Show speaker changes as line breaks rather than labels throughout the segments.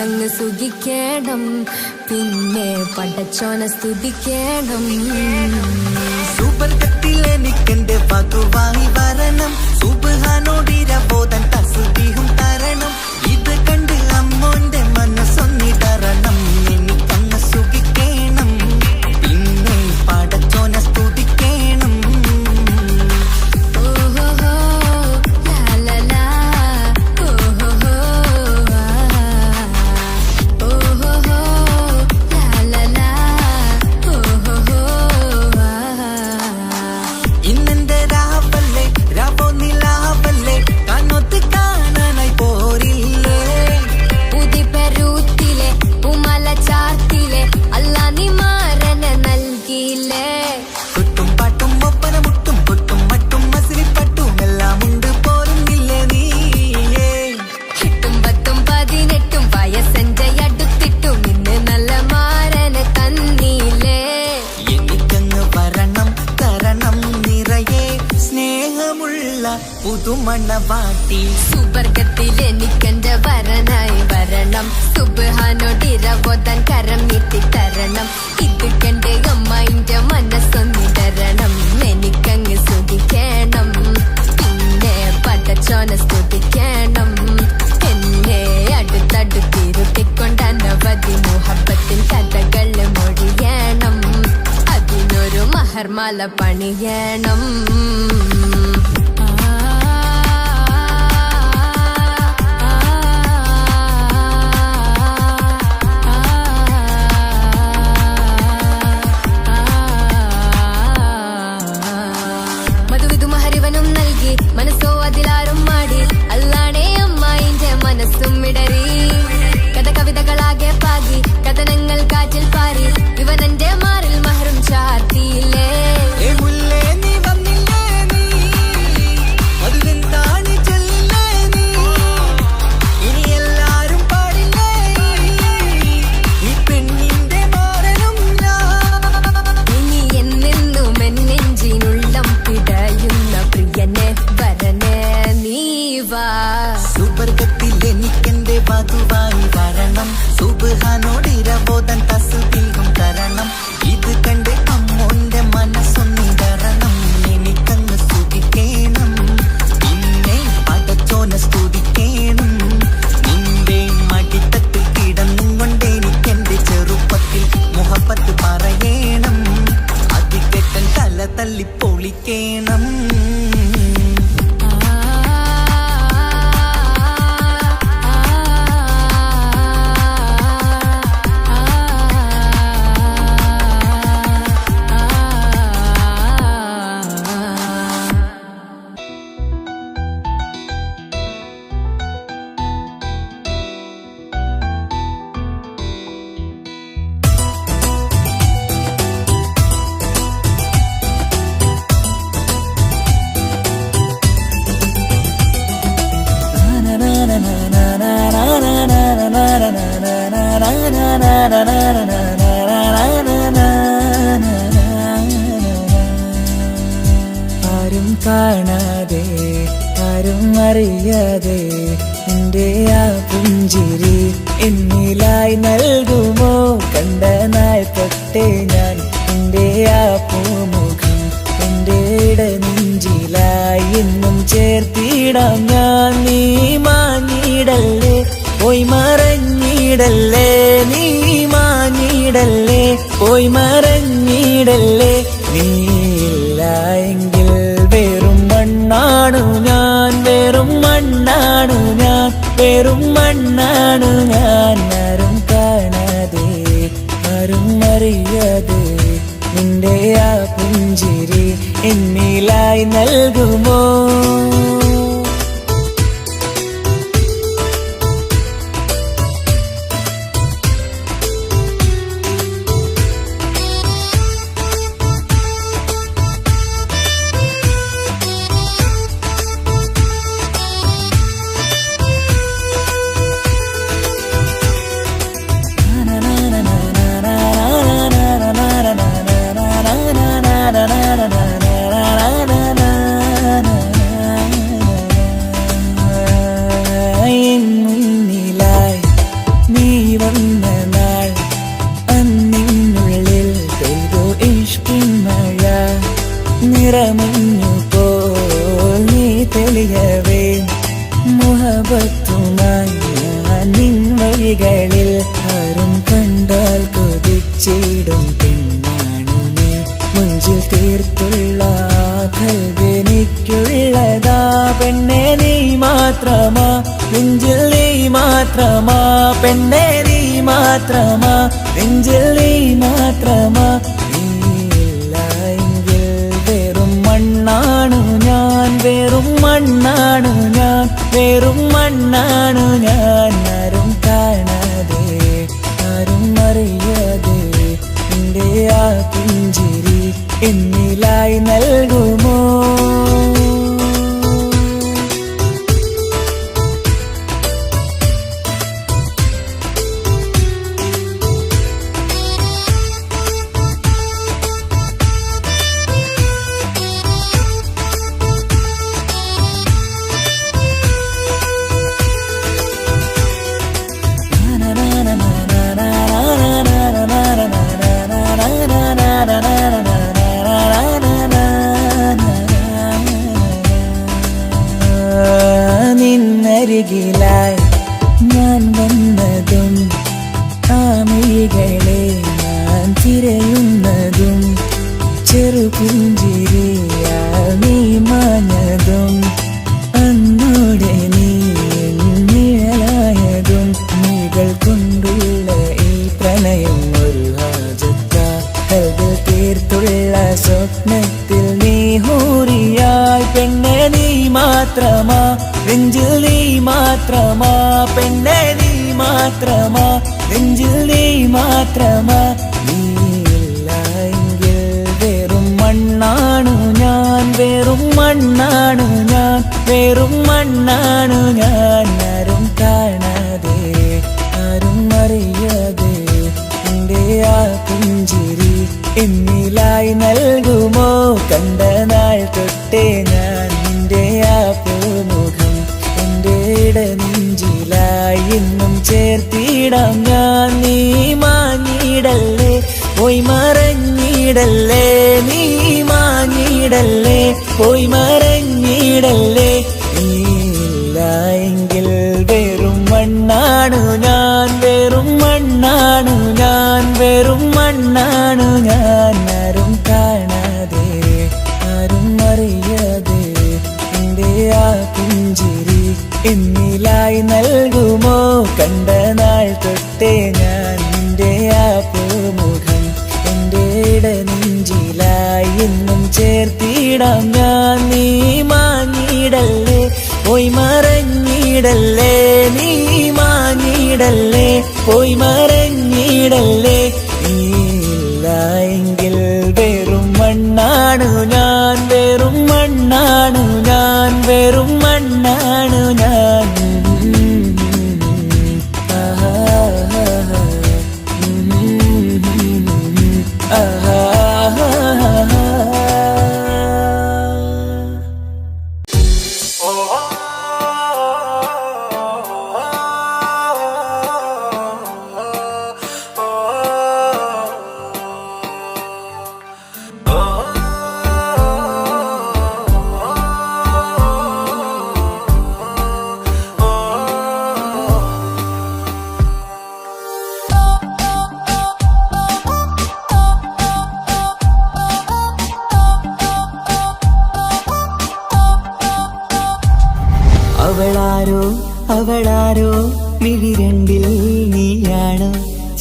എനിക്കങ്ങ് സുഖിക്കണം, പിന്നെ പടച്ചോനെ സ്തുതിക്കണം.
സുബർഗത്തിൽ എനിക്കെന്റെ വധുവായി വരണം, സുബ്ഹാനോടിരബോധൻ തസ്ബീഹും തരണം. ഇത് കണ്ട് അമ്മോന്റെ മനസ്സൊന്നിടറണം, എനിക്കങ്ങ് സുഖിക്കണം, പിന്നെ പടച്ചോനെ സ്തുതിക്കണം. പുതുമണവാട്ടി
സുബർഗത്തിൽ എനിക്കെന്റെ വരനായി വരണം, സുബ്ഹാനോടിരബോധൻ കരം നീട്ടി തരണം. ഇത് കണ്ട് അമ്മന്റെ മനസ്സൊന്നിടരണം, എനിക്കങ്ങ് സുഖിക്കണം, പിന്നെ പടച്ചോനെ സ്തുതിക്കണം. എന്നെ അടുത്തടുത്തിരുത്തിക്കൊണ്ട് അനവധി മുഹബത്തിൻ കഥകൾ മൊഴിയണം, അതിനൊരു മഹർമാല പണിയണം. മനസ്സോ അതിലാരും മാടി, അല്ലാണേ അമ്മായിന്റെ മനസ്സും ഇടറി. കവിതകളാകെ പാകി, കഥനങ്ങൾ കാറ്റിൽ പാറി, ഇവനെന്റെ മാറിൽ മഹറും ചാർത്തിയില്ലേ.
സുബർഗത്തിൽ എനിക്കെന്റെ വധുവായി വരണം, സുബ്ഹാനോടിരബോധൻ തസ്ബീഹും തരണം. ഇത് കണ്ട് അമ്മോന്റെ മനസ്സൊന്നിടറണം, എനിക്കങ്ങ് സുഖിക്കണം, പിന്നെ പടച്ചോനെ സ്തുതിക്കണം. നിന്റെ മടിത്തട്ടിൽ കിടന്നും കൊണ്ട് എനിക്കെന്റെ ചെറുപ്പത്തിൽ മുഹബത്ത് പറയണം, അതിക്കെട്ടൻ തല തല്ലി പൊളിക്കണം.
ആരും കാണാതെ ആരും അറിയാതെ നിന്റെ ആ പുഞ്ചിരി എന്നിലായി നൽകുമോ? കണ്ട നാൾ തൊട്ടേ ഞാൻ നിന്റെ ആ പൂമുഖം എന്റെ ഇടനെഞ്ചിലായി എന്നും ചേർത്തിടാം ഞാൻ. നീ മാഞ്ഞിടല്ലേ, പോയി മറഞ്ഞിടല്ലേ, നീ മാഞ്ഞിടല്ലേ, പോയി മറഞ്ഞിടല്ലേ. നീയില്ല എങ്കിൽ വെറും മണ്ണാണു ഞാൻ, വെറും മണ്ണാണു ഞാൻ, വെറും മണ്ണാണു ഞാൻ. ആരും കാണാതെ ആരും അറിയാതെ നിന്റെ ആ പുഞ്ചിരി എന്നിലായി നൽകുമോ? വന്ന നാൾ അന്നിനുള്ളിൽ പെയ്തു ഇഷ്കിൻ മഴ നിറമഞ്ഞു പോൽ നീ തെളിയവേ മുഹബത്തുമായി ഞാൻ നിൻ വഴികളിൽ ആരും കണ്ടാൽ കൊതിച്ചിടും പെണ്ണാണു നീ മുഞ്ചിൽ തീർത്തുള്ള കൽവെനിക്കുള്ളതാ പെണ്ണെ നീ മാത്രമാ നെഞ്ചിൽ നീ മാത്രമാ പെണ്ണെ നീ മാത്രമാ നെഞ്ചിൽ നീ മാത്രമാ നീയില്ലെങ്കിൽ വെറും മണ്ണാണു ഞാൻ വെറും മണ്ണാണു ഞാൻ വെറും മണ്ണാണു ഞാൻ ആരും കാണാതെ ആരും അറിയാതെ നിന്റെ ആ പുഞ്ചിരി എന്നിലായി നൽകുമോ നിന്നരികിലായി ഞാൻ വന്നതും ആമികളെ ഞാൻ തിരയുന്നതും ചെറുപുഞ്ചിരിയാൽ നീ മാഞ്ഞതും അന്നോടെ നീ നിഴലായതും നീകൾ കൊണ്ടുള്ള ഈ പ്രണയം ഒരു ഹാജത്ത കൽവിൽ തീർത്തുള്ള സ്വപ്നത്തിൽ നീ ഹൂറിയായി പെണ്ണെ നീ മാത്രമാ നെഞ്ചിൽ നീ മാത്രമാ പെണ്ണെ നീ മാത്രമാ നെഞ്ചിൽ നീ മാത്രമാ നീയില്ലെങ്കിൽ വെറും മണ്ണാണു ഞാൻ വെറും മണ്ണാണു ഞാൻ വെറും മണ്ണാണു ഞാൻ ആരും കാണാതെ ആരും അറിയാതെ നിന്റെ ആ പുഞ്ചിരി എന്നിലായി നൽകുമോ കണ്ട നാൾ തൊട്ടേ ഞാൻ നിന്റെ ആ പൂമുഖം എന്റെ ഇടനെഞ്ചിലായി എന്നും ചേർത്തിടാം ഞാൻ നീ മാഞ്ഞിടല്ലേ പോയി മറഞ്ഞിടല്ലേ നീ മാഞ്ഞിടല്ലേ പോയി മറഞ്ഞിടല്ലേ നീയില്ലെങ്കിൽ വെറും മണ്ണാണു ഞാൻ വെറും മണ്ണാണു ഞാൻ വെറും മണ്ണാണു ഞാൻ ആരും കാണാതെ ആരും അറിയാതെ നിന്റെ ആ പുഞ്ചിരി എന്നിലായി നൽകുമോ കണ്ട നാൾ തൊട്ടേ ഞാൻ നിന്റെ ആ പൂമുഖം എന്റെ ഇടനെഞ്ചിലായി എന്നും ചേർത്തിടാം ഞാൻ നീ മാഞ്ഞിടല്ലേ പോയി മറഞ്ഞിടല്ലേ നീ മാഞ്ഞിടല്ലേ പോയി മറഞ്ഞിടല്ലേ നീയില്ലെങ്കിൽ വെറും മണ്ണാണു ഞാൻ വെറും മണ്ണാണു ഞാൻ വെറും മണ്ണാണു ഞാൻ അവളാരോ അവളാരോ മിഴിരണ്ടിൽ നീയാണോ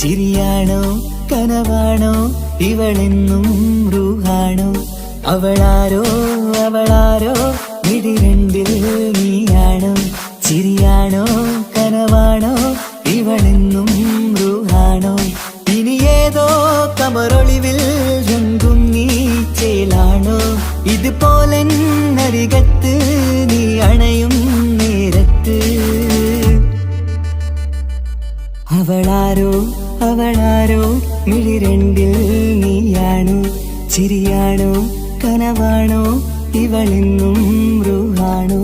ചിരിയാണോ കനവാണോ ഇവളെന്നും റൂഹാണോ അവളാരോ അവളാരോ മിഴിരണ്ടിൽ നീയാണോ ചിരിയാണോ കനവാണോ ഇവളെന്നും റൂഹാണോ ഇനി ഏതോ കമറൊളിവിൽ രംഗും നീ ചേലാണോ ഇതുപോലെ നരികത്ത് നീ അണയും നേരത്ത് അവളാരോ അവളാരോ മിഴിരണ്ടിൽ നീയാണോ ചിരിയാണോ കനവാണോ ഇവളെന്നും റൂഹാണോ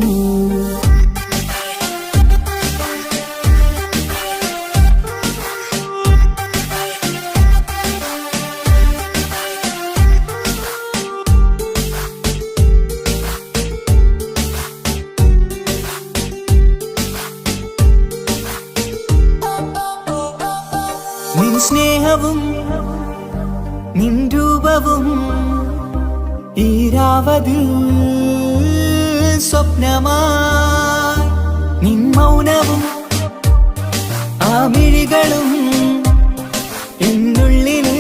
നിൻ സ്നേഹവും നിൻ രൂപവും ഈരാവതിൽ സ്വപ്നമായി നിൻ മൗനവും ആ മിഴികളും എന്നുള്ളില്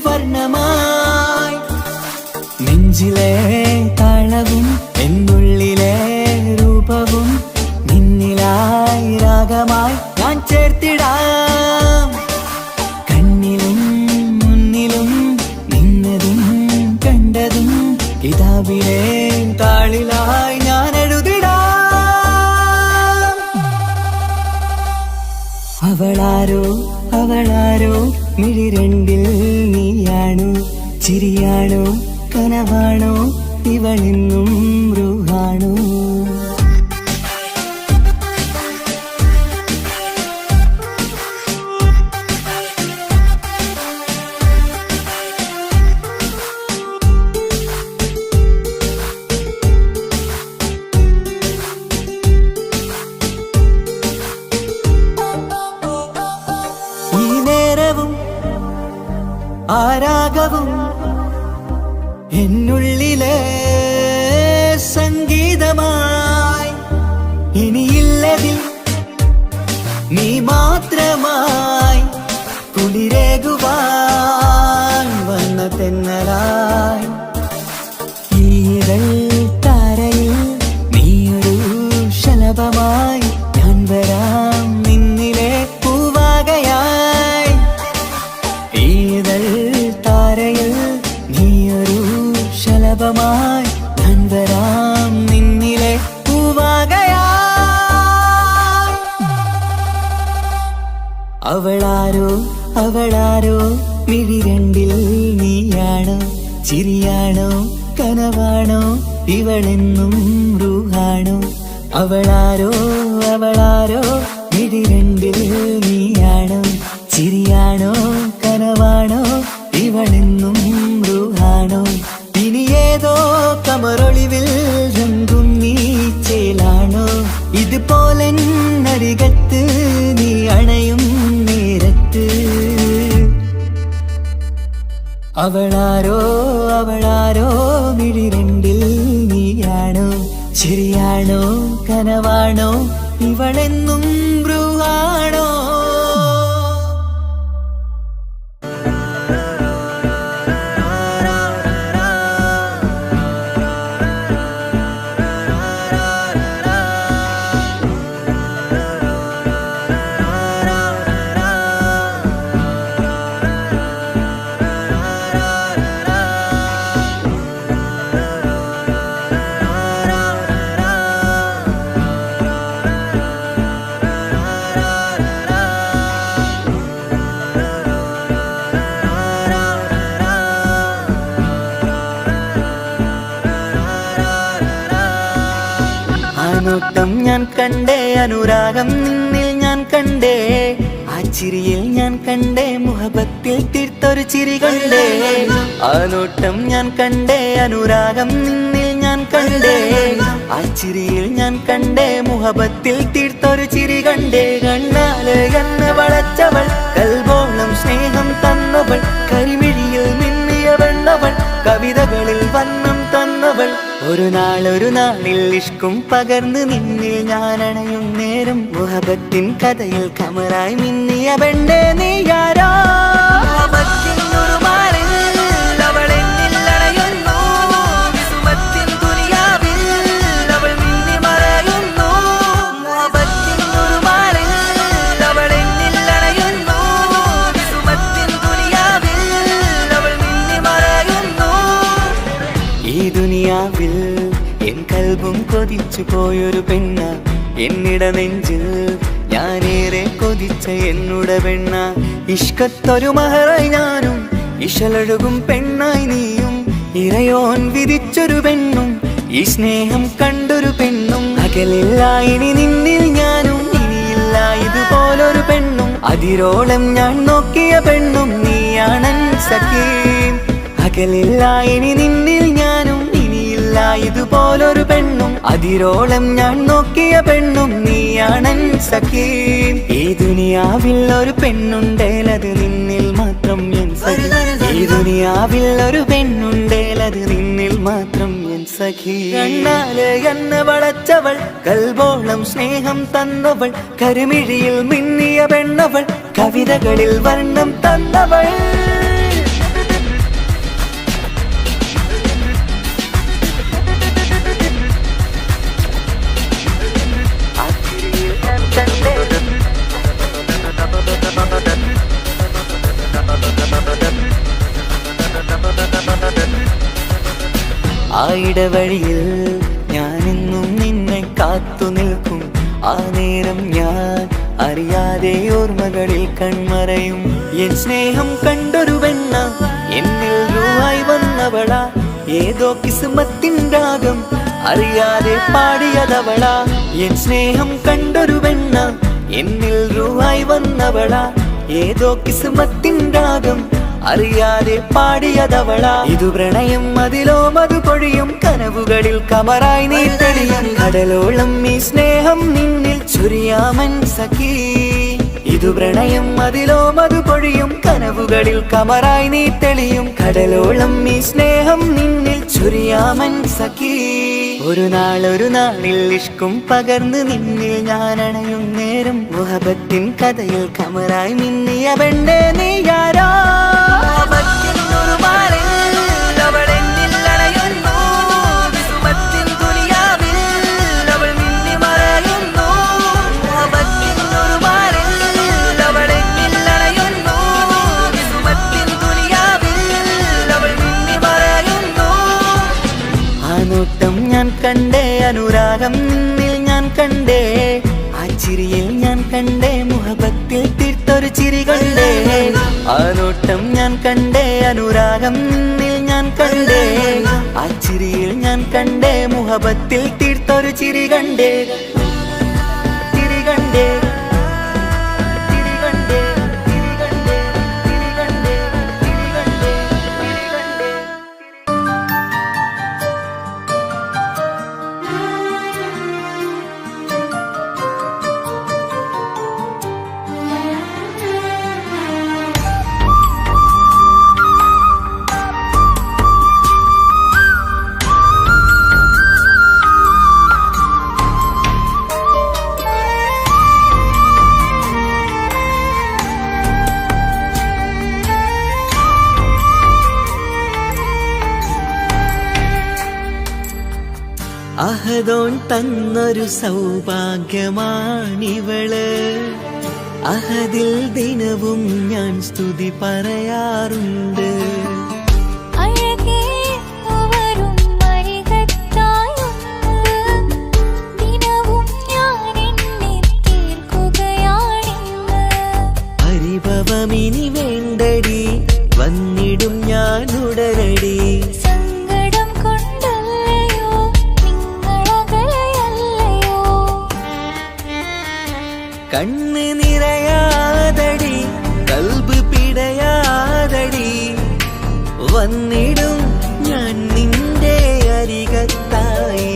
വർണ്ണമായി നെഞ്ചിലെ താളവും എന്നുള്ളിലെ രൂപവും നിന്നിലായി രാഗമായി ഞാൻ ചേർത്തിടാം കണ്ണിലും മുന്നിലും നിന്നതും കണ്ടതും കിതാബിലെ താളിലായി ഞാൻ എഴുതിടാം അവളാരോ അവളാരോ മിഴിരണ്ടിൽ നീയാണോ ചിരിയാണോ കനവാണോ ഇവളിന്നും റൂഹാണോ ഈ നേരവും ആരാഗവും എന്നുള്ളിലെ സംഗീതമായി ഇനിയില്ലതിൽ നീ മാത്രമായി കുളിരേകുവാൻ വന്ന തെന്നലായി ഈതൾ താരയിൽ നീയൊരു ശലഭമായി ഞാൻ വരാം നിന്നിലെ പൂവാകയായി ഈതൾ താരയിൽ നീയൊരു ശലഭമായി ഞാൻ വരാം നിന്നിലെ പൂവാകയായി അവളാരോ അവളാരോ മിഴിരണ്ടിൽ നീയാണോ ചിരിയാണോ കനവാണോ ഇവളെന്നും റൂഹാണോ അവളാരോ അവളാരോ മിഴിരണ്ടിൽ നീയാണോ ചിരിയാണോ കനവാണോ ഇവളെന്നും റൂഹാണോ ഇനി ഏതോ കമറൊളിവിൽ രംഗും നീ ചേലാണോ ഇതുപോലെ നരികത്ത് നീ അണയും നേരത്ത് അവളാരോ അവളാരോ മിഴിരണ്ടിൽ നീയാണോ ചിരിയാണോ കനവാണോ ഇവളെന്നും ബ്രൂഹാണോ നോട്ടം ഞാൻ കണ്ടേ അനുരാഗം നിന്നിൽ ഞാൻ കണ്ടേ ആ ചിരിയിൽ ഞാൻ കണ്ടേ മുഹബത്തിൽ തീർത്തൊരു ചിരി കണ്ടേ ആ നോട്ടം ഞാൻ കണ്ടേ അനുരാഗം നിന്നിൽ ഞാൻ കണ്ടേ ആ ചിരിയിൽ ഞാൻ കണ്ടേ മുഹബത്തിൽ തീർത്തൊരു ചിരി കണ്ടേ കണ്ണാല് എന്നെ വളച്ചവൾ കൽബോളം സ്നേഹം തന്നവൾ കരിമിഴിയിൽ മിന്നിയ വെണ്ണവൾ കവിതകളിൽ വന്നം തന്നവൾ ഒരു നാളിൽ ഇഷ്കും പകർന്ന് നിന്നിൽ ഞാൻ അണയും നേരം മുഹബത്തിൻ കഥയിൽ കമറായി മിന്നിയ പെണ്ണേ നീയാരോ എൻ കൽബും കൊതിച്ചു പോയൊരു പെണ്ണ എന്നിട നെഞ്ചിൽ ഞാനേറെ കൊതിച്ച എന്നുട പെണ്ണ ഇഷ്കത്തൊരു മഹറായി ഞാനും ഇശലൊഴുകും പെണ്ണായി നീയും ഇറയോൻ വിധിച്ചൊരു പെണ്ണും ഈ സ്നേഹം കണ്ടൊരു പെണ്ണും അകലില്ല ഇനി നിന്നിൽ ഞാനും ഇനിയില്ല ഇതുപോലൊരു പെണ്ണും അതിരോളം ഞാൻ നോക്കിയ പെണ്ണും നീയാണൻ സഖീ അകലില്ല ഇനി നിന്നിൽ ഞാനും ഇനിയില്ല ഇല്ല ഇതുപോലൊരു പെണ്ണും, അതിരോളം ഞാൻ നോക്കിയ പെണ്ണും നീയാണൻ സഖി. ഈ ദുനിയാവിൽ ഒരു പെണ്ണുണ്ടേലത് നിന്നിൽ മാത്രം എൻ സഖി. ഈ ദുനിയാവിൽ ഒരു പെണ്ണുണ്ടേലത് നിന്നിൽ മാത്രം എൻ സഖി. കണ്ണാലെ എന്നെ വളച്ചവൾ, കൽബോളം സ്നേഹം തന്നവൾ, കരുമിഴിയിൽ മിന്നിയ പെണ്ണവൾ, കവിതകളിൽ വർണ്ണം തന്നവൾ. ആ ഇടവഴിയിൽ ഞാനെന്നും നിന്നെ കാത്തു നിൽക്കും. ആ നേരം ഞാൻ അറിയാതെ ഓർമ്മകളിൽ കൺമറയും. എൻ സ്നേഹം കണ്ടൊരു പെണ്ണ എന്നിൽ രൂപായി വന്നവളാ, ഏതോ കിസ്മത്തിൻ രാഗം അറിയാതെ പാടിയതവളാ. എൻ സ്നേഹം കണ്ടൊരു പെണ്ണ എന്നിൽ രൂപായി വന്നവളാ, ഏതോ കിസ്മത്തിൻ രാഗം അറിയാതെ പാടിയതവളാ. ഇതു പ്രണയം അതിലോ മധു പൊഴിയും, കനവുകളിൽ കമറായി നീ തെളിയും. കടലോളം ഈ സ്നേഹം നിന്നിൽ ചൊരിയാമൻ സഖി. ഇതു പ്രണയം അതിലോ മധു പൊഴിയും, കനവുകളിൽ കമറായി നീ തെളിയും. കടലോളം ഈ സ്നേഹം നിന്നിൽ ചൊരിയാമൻ സഖി. ഒരു നാളിൽ ഇഷ്കും പകർന്ന് നിന്നിൽ ഞാൻ അണയും നേരം, മുഹബത്തിൻ കഥയിൽ കമറായി മിന്നിയ പെണ്ണേ നീയാരാ. ഞാൻ കണ്ടേ അനുരാഗം നിന്നിൽ ഞാൻ കണ്ടേ, ആ ചിരിയിൽ ഞാൻ കണ്ടേ മുഹബത്തിൽ തീർത്തൊരു ചിരി കണ്ടേ. ആ നോട്ടം ഞാൻ കണ്ടേ അനുരാഗം നിന്നിൽ ഞാൻ കണ്ടേ, ആ ചിരിയിൽ ഞാൻ കണ്ടേ മുഹബത്തിൽ തീർത്തൊരു ചിരി കണ്ടേ. ചിരി കണ്ടേ. അഹദോൻ തന്നൊരു സൗഭാഗ്യമാണിവള്, അഹദിൽ ദിനവും ഞാൻ സ്തുതി പറയാറുണ്ട്. പരിഭവമിനി വേണ്ടടി, വന്നിടും ഞാൻ ഉടനടി. കണ്ണ് നിറയാതടി, കൽബ് പിടയാതടി, വന്നിടും ഞാൻ നിന്റെ അരികത്തായി.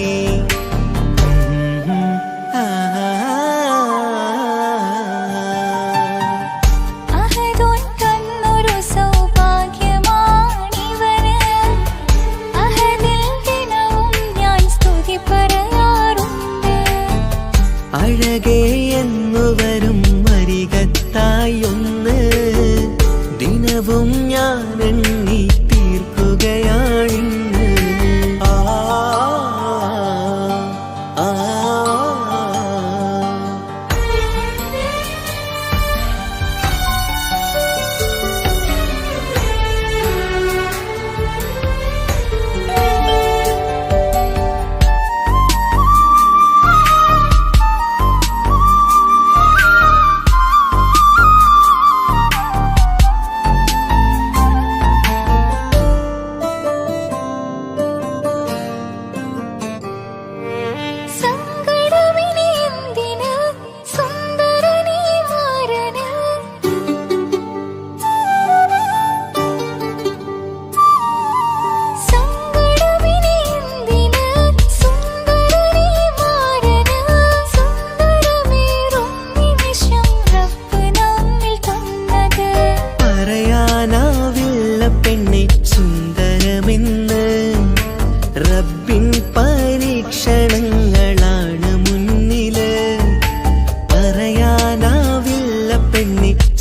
അഴകേ എന്നുവരും അരികത്തായി ഒന്ന്, ദിനവും ഞാൻ എണ്ണി തീർക്കുക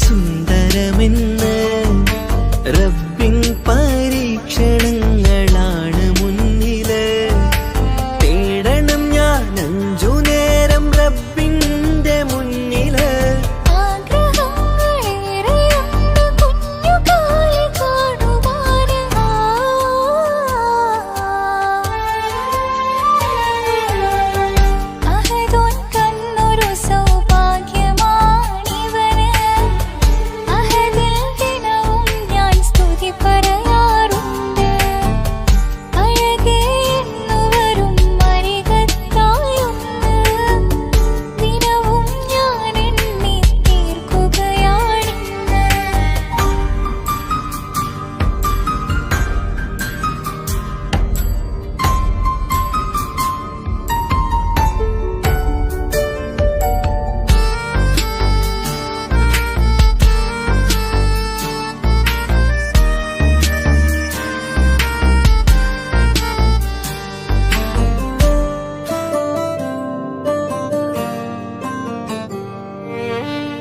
സുന്ദരമെന്ന് റബ്ബിൻ പരീക്ഷണങ്ങളാണ് മുന്നില്. തേടണം ഞാൻ 5 നേരം റബ്ബിന്റെ മുന്നില്.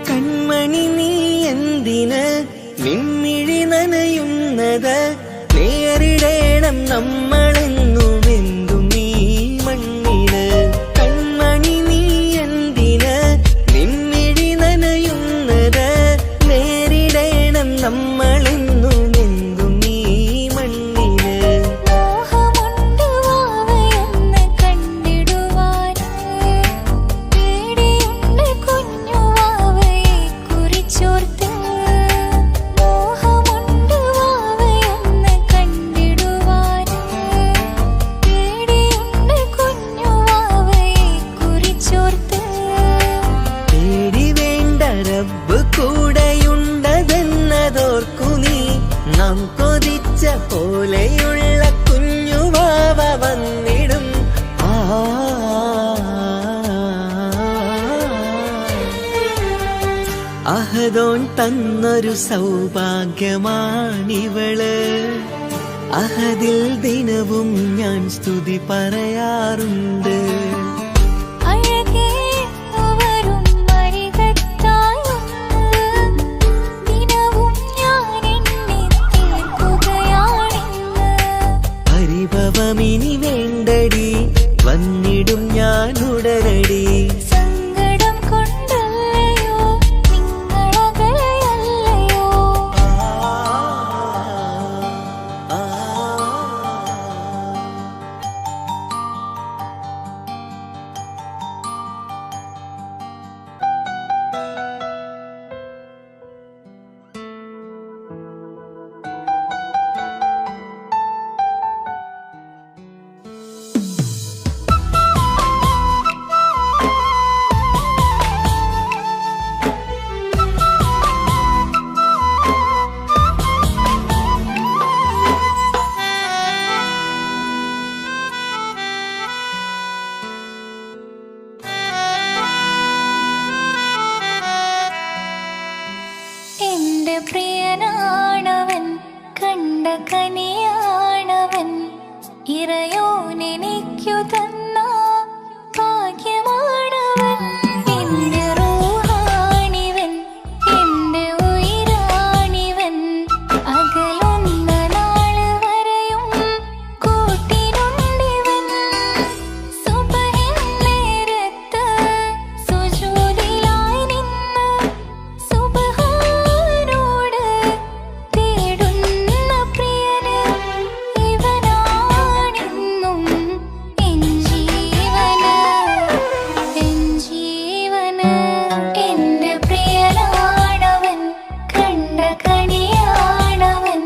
കൺമണി നീ എന്തിന് നിൻമിഴി നനയുന്നത്? നേരിടേണം നമ്മളെന്നും എന്തും ഈ മണ്ണില്. കൺമണി നീ എന്തിന് നിൻമിഴി നനയുന്നത്? നേരിടേണം നമ്മളെന്നും എന്തും ഈ മണ്ണില്. റബ്ബ് കൂടെയുണ്ടതെന്നതോർക്കു നീ. നാം കൊതിച്ച പോലെയുള്ള കുഞ്ഞുവാവ വന്നിടും. അഹദോൻ തന്നൊരു സൗഭാഗ്യമാണിവള്. അഹദിൽ ദിനവും ഞാൻ സ്തുതി പറയാറുണ്ട്. പരിഭവമിനി വേണ്ടടി, വന്നിടും ഞാൻ ഉടനടി.
സങ്കടം കൊണ്ടല്ലയോ നിങ്ങളകലയല്ലയോ. എന്റെ പ്രിയനാണവൻ, കണ്ട കനിയാണവൻ, ഇറയോനെനിക്കു തന്ന ഭാഗ്യമാണവൻ. എന്റെ റൂഹാണിവൻ, എന്റെ ഉയിരാണിവൻ, അകലുന്ന നാള് വരെയും കൂട്ടിനുണ്ടിവൻ. സുബഹിൻ നേരത്ത് സുജൂദിലായി നിന്ന് സുബ്ഹാനോട് തേടുന്ന പ്രിയന് ഇവനാണെന്നും എൻ ജീവന്, എൻ ജീവന്. എന്റെ പ്രിയനാണവൻ, കണ്ട കണിയാണവൻ,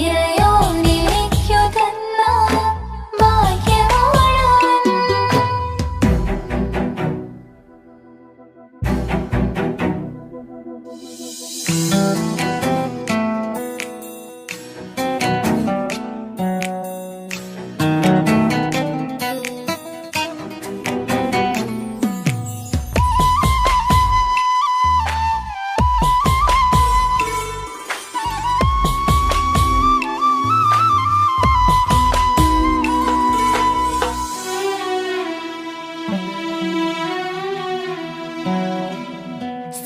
ഇറയോനെനിക്കു തന്ന ഭാഗ്യമാണവൻ.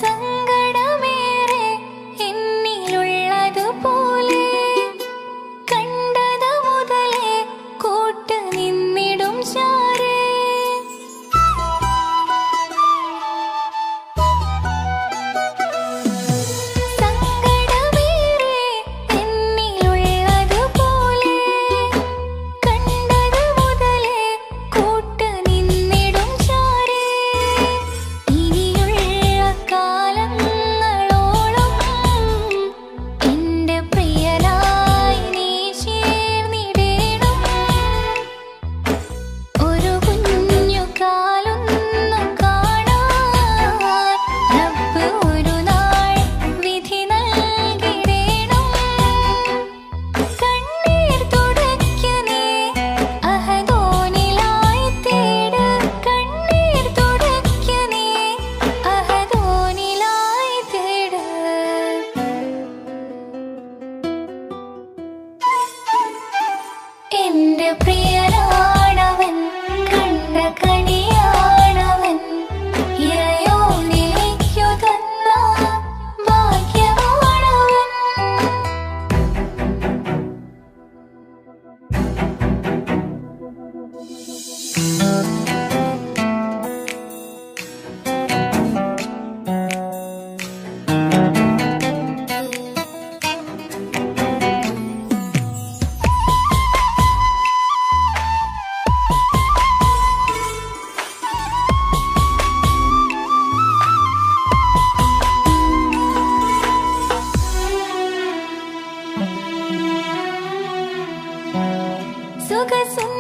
സങ്കടമേറെ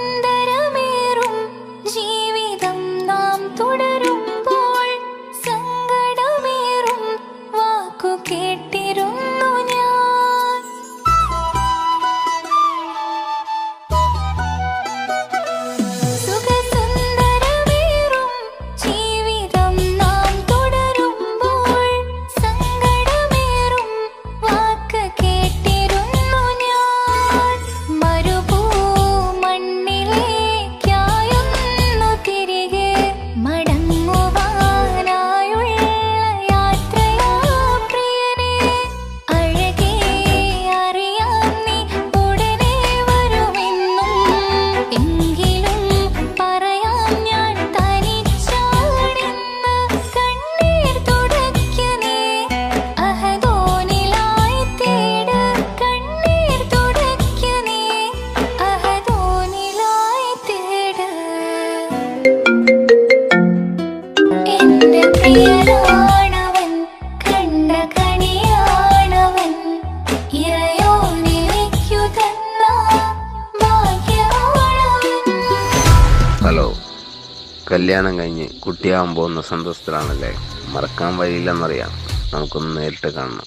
സുഖസുന്ദരമേറും ജീവിതം നാം തുടരുമ്പോൾ സങ്കടമേറും വാക്കു കേട്ടിരുന്നു ഞാൻ. സുഖസുന്ദരമേറും ജീവിതം നാം തുടരുമ്പോൾ സങ്കടമേറും വാക്ക് കേട്ടിരുന്നു ഞാൻ. മരുഭൂമണ്ണിലേക്കായൊന്നു തിരികെ മടങ്ങുവാനായുള്ള യാത്രയാ പ്രിയനേ. അഴകേ അറിയാം നീ ഉടനെ വരുമെന്നും. എങ്കിലും പറയാം ഞാൻ തനിച്ചാണെന്ന്. കണ്ണീർ തുടയ്ക്ക നീ അഹദോനിലായി തേട്. കണ്ണീർ തുടയ്ക്ക നീ അഹദോനിലായി തേട്. എന്റെ പ്രിയനാണവൻ, കണ്ട കണിയാണവൻ, ഇറയോനിലേക്കു തന്ന ഭാഗ്യമാണവൻ.
ഹലോ, കല്യാണം കഴിഞ്ഞ് കുട്ടിയാവാൻ പോകുന്ന സന്തോഷത്തിലാണല്ലേ? മറക്കാൻ വഴിയില്ലെന്നറിയാം. നമുക്കൊന്ന് നേരിട്ട് കാണണം.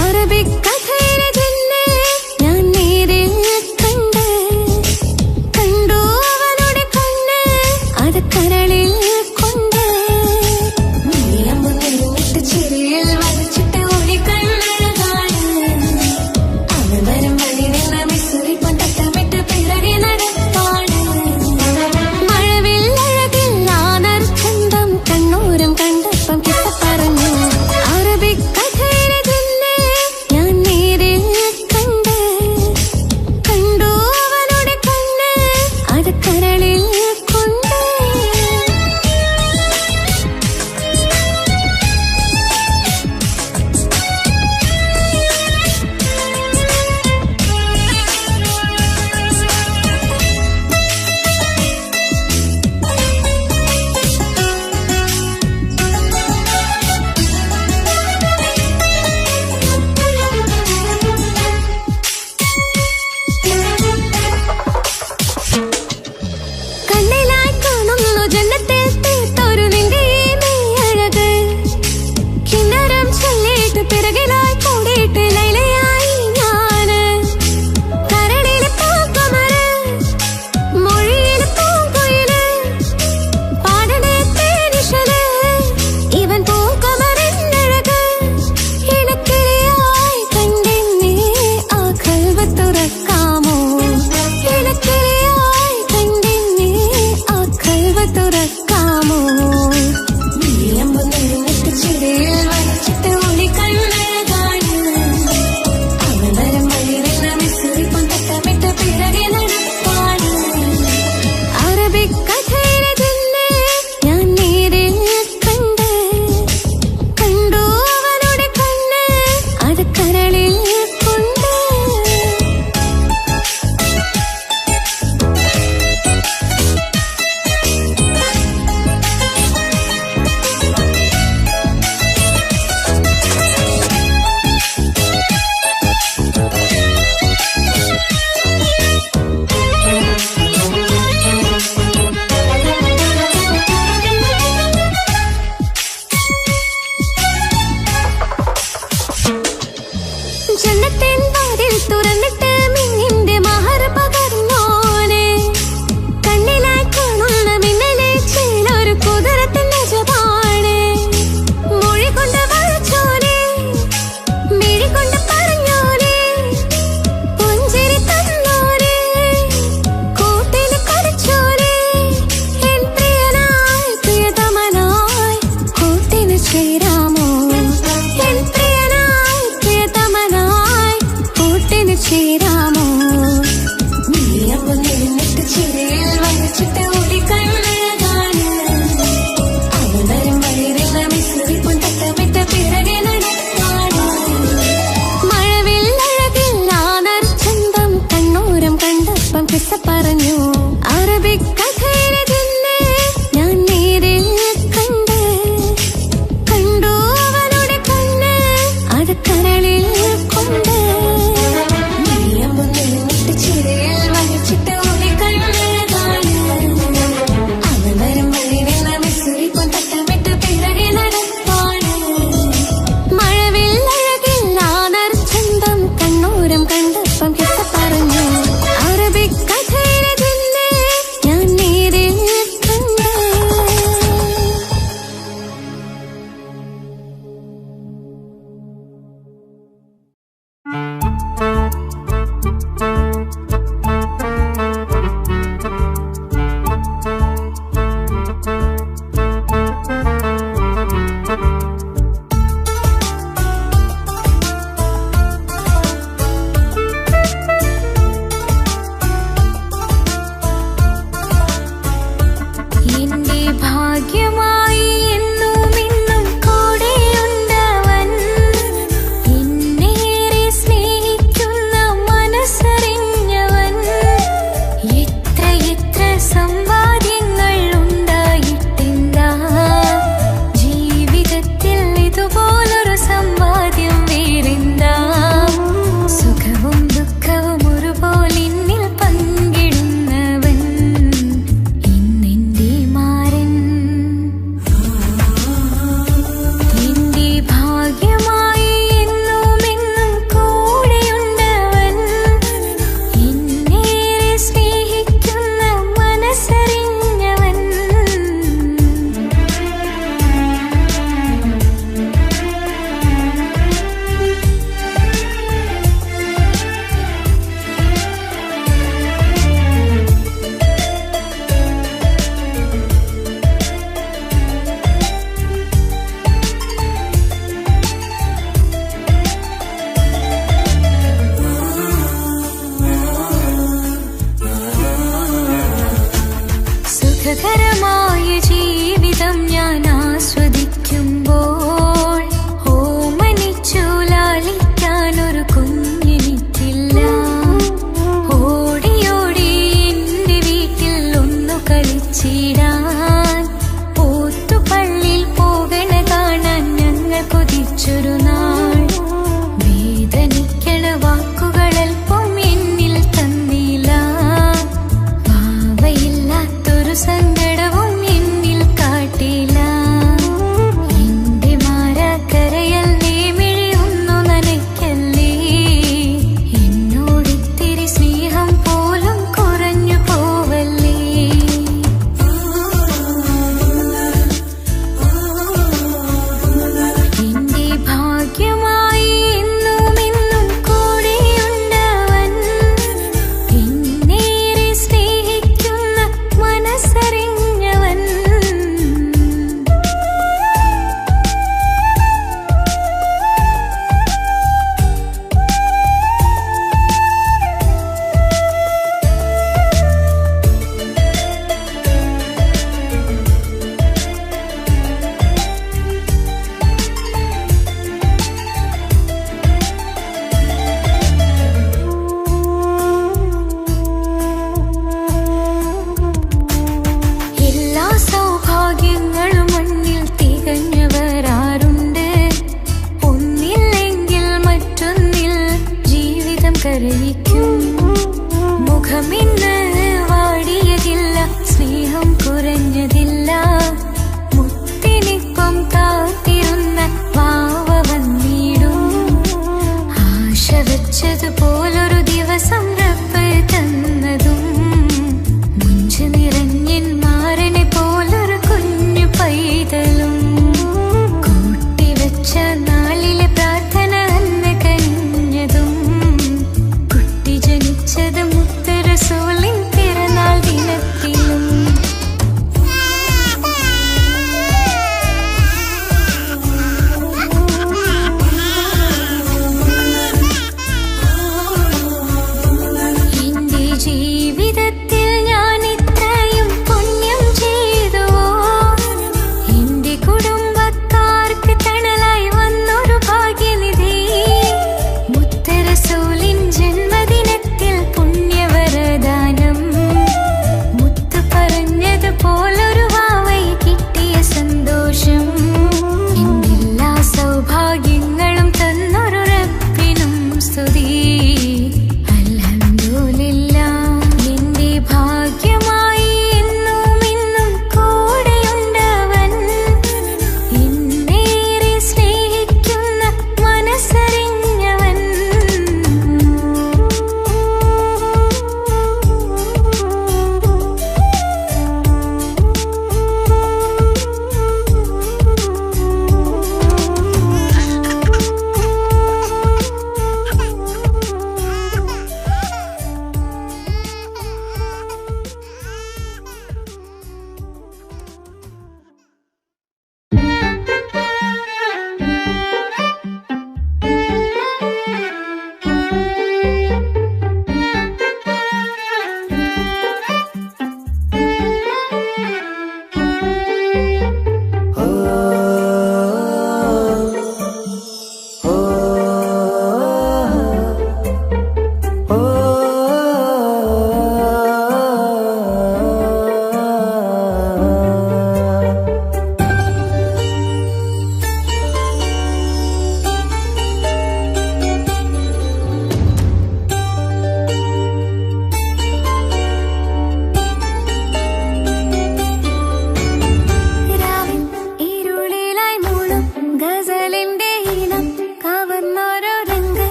അറബിക്കഥയിലെ ജിന്നെ ഞാൻ നേരിൽ കണ്ട്. കണ്ടു അവളുടെ കണ്ണ്, അത് കരളിൽ കൊണ്ട്. നീയമ്പ് നെരുങ്ങിട്ട് ചിരിയിൽ വരച്ചിട്ട് ഒളി കണ്ണഴകാണ്. അവൾ വരും വഴി നിന്ന് മിസ്സുറി കൊണ്ടട്ടമിട്ട് പിറകെ നടക്കാണ്. മഴവില്ലഴകിൽ ആനർച്ചന്തം കണ്ണൂരം കണ്ടപ്പം കിട്ട പറഞ്ഞു. അറബിക്കഥയിലെ ജിന്നെ ഞാൻ ജന്നത്തിൻ വാതിൽ തുറന്നിട്ട് മിന്നിന്റെ മഹർ പകർന്നോനെ കണ്ണിലായി കാണുന്ന മിന്നലെ ചേലൊരു കുതിരത്തിന്റെ ജപാണ് മൊഴി കൊണ്ട് വളച്ചോനെ മിഴി കൊണ്ട് പറഞ്ഞോനെ പുഞ്ചിരി തന്നോനെ കൂട്ടിന് കളിച്ചോനെ എൻ പ്രിയനായി പ്രിയതമനായി കൂട്ടിന് ചേരാമോ എൻ പ്രിയനായി പ്രിയതമനായി കൂട്ടിന് ചേരാമോ നീയപ്പോൾ നിന്നിട്ട് ചിരയിൽ വന്നിച്ചിട്ട് ഓടിക്കണ്ണഴകാണ് അവതരം വയറില്ല മിശ്രിപ്പും തട്ടമിട്ട പിറകെ നടക്കാണ് മഴവില്ലഴകിൽ ആനർച്ചന്തം കണ്ണൂരം കണ്ടപ്പം കിസ്സ പറഞ്ഞു അറബിക്കഥയിലെ ജിന്നെ ഞാൻ നേരിൽ കണ്ട് കണ്ടു അവളുടെ കണ്ണ് അത് കരളിൽ കൊണ്ട് നീയമ്പം നിന്നിട്ട് ചിരയിൽ വഹിച്ചിട്ട് ഓടിക്കണ്ണഴകാണ് അവതരം വയറില്ല മിശ്രിപ്പും തട്ടമിട്ട പിറകെ നടക്കാണ് മഴവില്ലഴകിൽ ആനർച്ചന്തം കണ്ണൂരം കണ്ടപ്പം കിസ്സ പറഞ്ഞു അറബിക്കഥയിലെ ജിന്നെ ഞാൻ നേരിൽ കണ്ട് എന്റെ ഭാഗ്യമായി എന്നും ഇന്നും കൂടെയുണ്ടവൻ എന്നേറെ സ്നേഹിക്കുന്ന മനസ്സറിഞ്ഞവൻ എത്ര എത്ര സമ്പാദ്യങ്ങൾ ഉണ്ടായിട്ടില്ല ജീവിതത്തിൽ ഇതുപോലൊരു സമ്പാദ്യം വേറെന്താ സുഖവും ദുഃഖവും ഒരുപോലെ എന്നിൽ പങ്കിടുന്നവൻ ഇന്നെന്റെ മാരൻ എന്റെ ഭാഗ്യമായി എന്നും എന്നും കൂടെയുണ്ടവൻ എന്നേറെ സ്നേഹിക്കുന്ന മനസ്സറിഞ്ഞവൻ സുഖകരമായ ജീവിതം ഞാൻ ആസ്വദിക്കുമ്പോൾ ഓമനിച്ചു ലാളിക്കാനൊരു കുഞ്ഞെനിക്കില്ല ഓടി ഓടി എന്റെ വീട്ടിൽ ഒന്നു കളിച്ചിടാൻ പോത്തുപള്ളിയിൽ പോകണ കാണാൻ ഞങ്ങൾ കൊതിച്ചൊരു നാൾ വേദനിക്കണ വാക്കുകളൽപ്പം എന്നിൽ തന്നില്ല വാവയില്ലാത്തൊരു സങ്കടവും എന്നിൽ കാട്ടില്ല എന്റെ മാരാക്കരയല്ലേ മിഴിയൊന്നു നനയ്ക്കല്ലേ എന്നോടിത്തിരി സ്നേഹം പോലും കുറഞ്ഞു പോവല്ലേ എന്റെ ഭാഗ്യമായി എന്നും എന്നും കൂടെയുണ്ടവൻ എന്നേറെ സ്നേഹിക്കുന്ന മനസ്സറിഞ്ഞവൻ എല്ലാ സൗഭാഗ്യങ്ങളും മുന്നിൽ തികഞ്ഞവരാരുണ്ട് ഒന്നില്ലെങ്കിൽ മറ്റൊന്നിൽ ജീവിതം കരയിക്കും മുഖമിന്ന് വാടിയതില്ല സ്നേഹം കുറഞ്ഞതില്ല മുത്തിനിപ്പം കാത്തിരുന്ന വാവ വന്നിടും ആശ വെച്ചതുപോലൊരു ദിവസം റബ്ബ് തന്നതും മുഞ്ചു നിറഞ്ഞൻ മാറിനെ പോലൊരു കുഞ്ഞു പൈതലും കൂട്ടിവെച്ച നാളിലെ പ്രാർത്ഥന അന്ന് കനിഞ്ഞതും കുട്ടി ജനിച്ചത് മുത്ത് റസൂലിൻ പിറന്നാൾ ദിനത്തിലും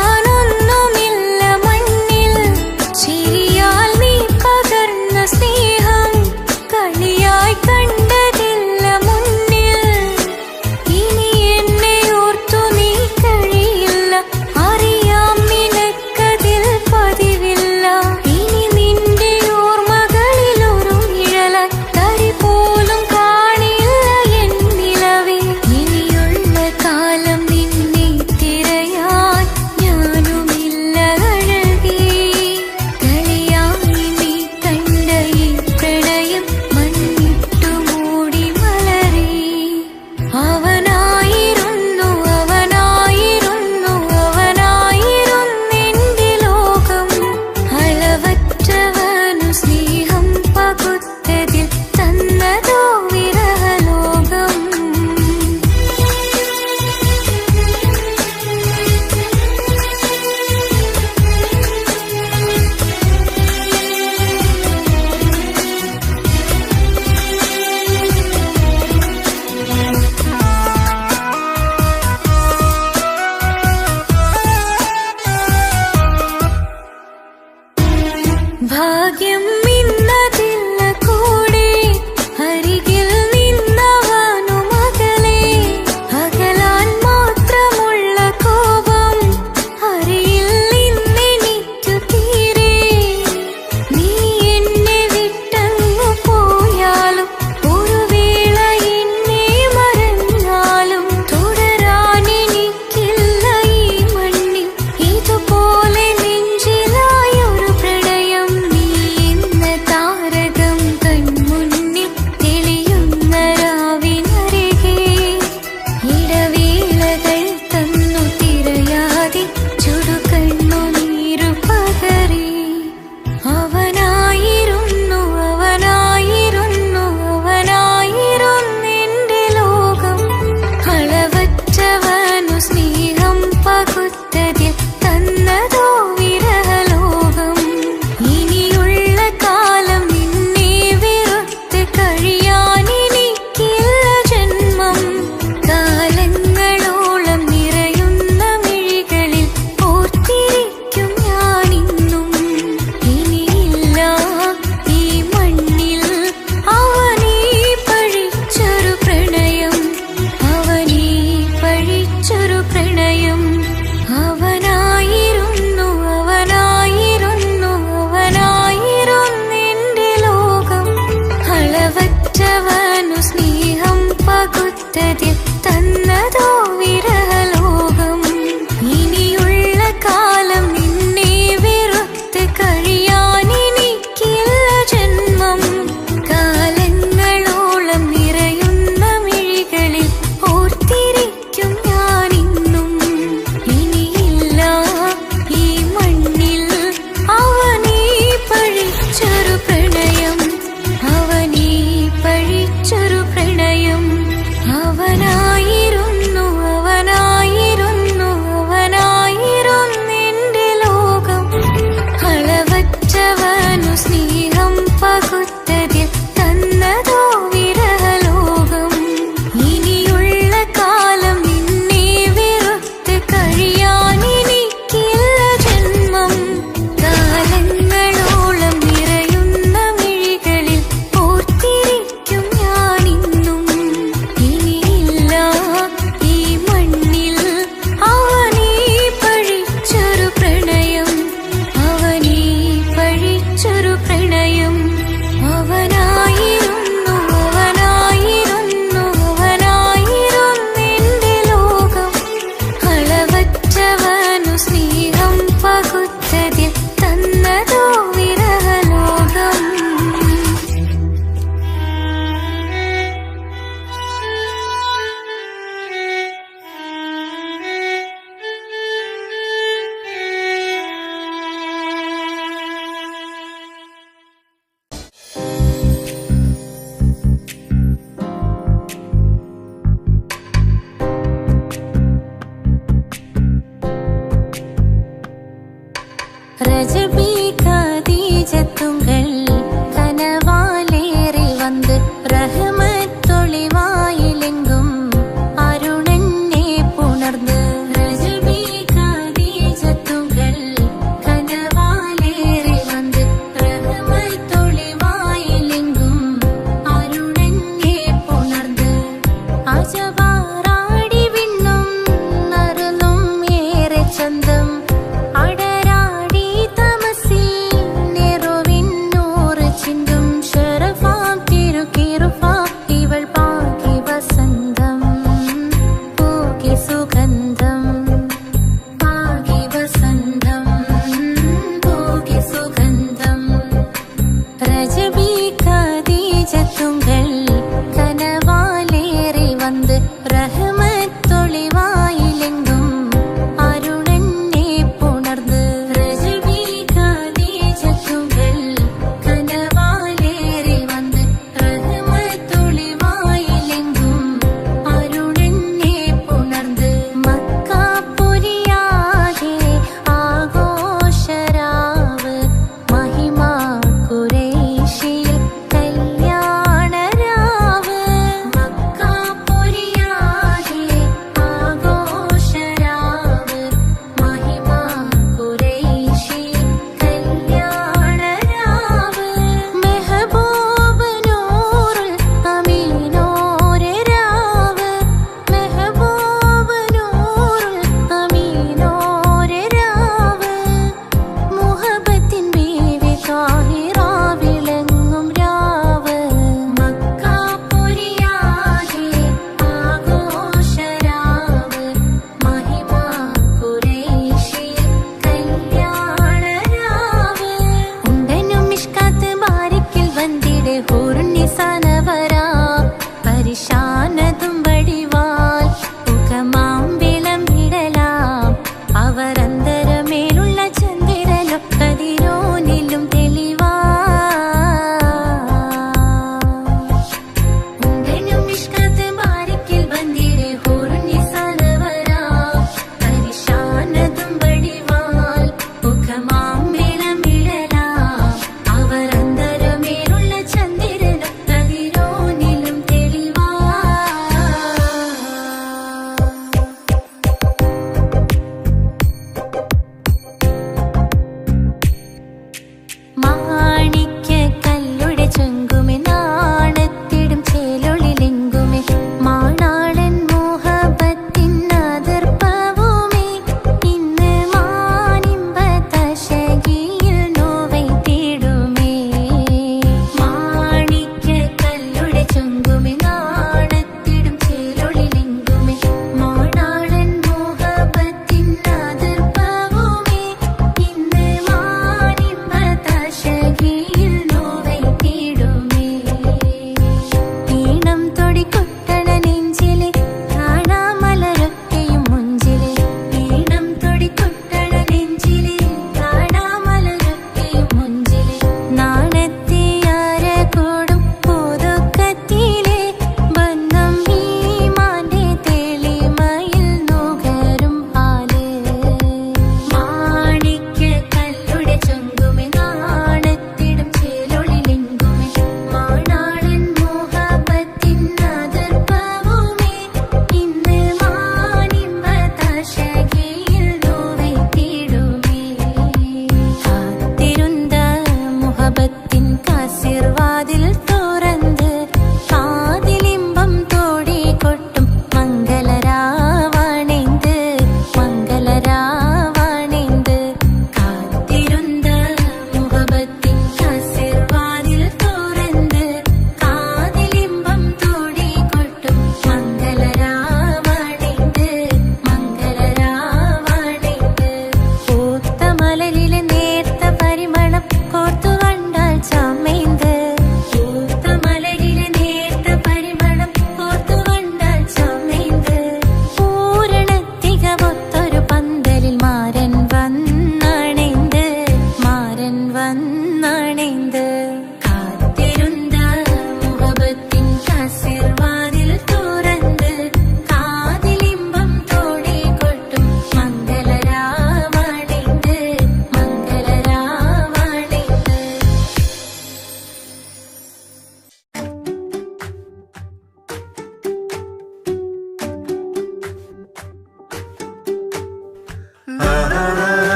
പറയാനൊന്നുമില്ല മണ്ണിൽ ചിരിയാൽ നീ പകർന്ന സ്നേഹം കളിയായി കണ്ടതില്ല മുന്നിൽ ഇനി എന്നെ ഓർത്തു നീ കഴിയില്ല അറിയാം നിനക്കതിൽ പതിവില്ല ഇനി നിന്റെ ഓർമ്മകളിൽ ഒരു നിഴലായി തരി പോലും കാണില്ല എൻ നിലവേ ഇനിയുള്ള കാലം നിന്നെ തിരയാൻ ഞാനുമില്ല അഴകേ കളിയായി നീ കണ്ട ഈ പ്രണയം മണ്ണിട്ടു മൂടി മലരേ അവനായിരുന്നെന്റെ ലോകം അളവറ്റവനു സ്നേഹം പകുത്തതിൽ തന്നതോ വിരഹലോകം ഭാഗ്യം ഇന്നതില്ല കൂടെ അരികിൽ നിന്നവനു മകളെ അകലാൻ മാത്രമുള്ള കോപം അറിയില്ല ഇന്നെനിക്കു തീരെ നീ എന്നെ വിട്ടങ്ങു പോയാലും ഒരു വേള എന്നെ മറന്നാലും തുടരാൻ എനിക്കില്ല ഈ മണ്ണിൽ ഇതുപോലെ നെഞ്ചിലായൊരു പ്രണയം നീ എന്ന താരകം കൺമുന്നിൽ തെളിയുന്ന രാവിനരികെ ഇടവേളകൾ തന്നു തിരയാതെ ചുടുകണ്ണുനീരു പകറി അവനായിരുന്നെന്റെ ലോകം അളവറ്റവനു സ്നേഹം പകുത്തതിൽ തന്നതോ വിരഹലോകം ഇനിയുള്ള കാലം നിന്നെ വെറുത്ത് കഴിയാൻ എനിക്കില്ല ജന്മം കാലങ്ങളോളം നിറയുന്ന മിഴികളിൽ ഓർത്തിരിക്കും ഞാനിന്നും ഇനിയില്ല ഈ മണ്ണിൽ അവനീ പഴിച്ചൊരു പ്രണയം അവനായിരുന്നെന്റെ ലോകം അളവറ്റവനു സ്നേഹം പകുത്തതിൽ തന്നതോ വിരഹലോകം ഇനിയുള്ള കാലം നിന്നെ വെറുത്ത് കഴിയാൻ എനിക്കില്ല ജന്മം കാലങ്ങളോളം നിറയുന്ന മിഴികളിൽ ഓർത്തിരിക്കും ഞാനിന്നും ഇനിയില്ല ഈ മണ്ണിൽ അവനീ പഴിച്ചൊരു പ്രണയം അവനായിരുന്നെന്റെ ലോകം അളവറ്റവനു സ്നേഹം പകുത്തതിൽ തന്നതോ വിരഹലോകം ഇനിയുള്ള കാലം നിന്നെ വെറുത്ത് കഴിയാൻ എനിക്കില്ല ജന്മം കാലങ്ങളോളം നിറയുന്ന മിഴികളിൽ ഓർത്തിരിക്കും ഞാനിന്നും ഇനിയില്ല ഈ മണ്ണിൽ അവനീ പഴിച്ചൊരു പ്രണയം അവനായിരുന്നെന്റെ ലോകം അളവറ്റവനു സ്നേഹം പകുത്തതിൽ തന്നതോ വിരഹലോകം ரஜபி கதீஜத்துங்கள் கனவாலேறி வந்து ரஹமத்தொளிவாயிலெங்கும் அருணென்னே புணர்ந்து ரஜபி கதீஜ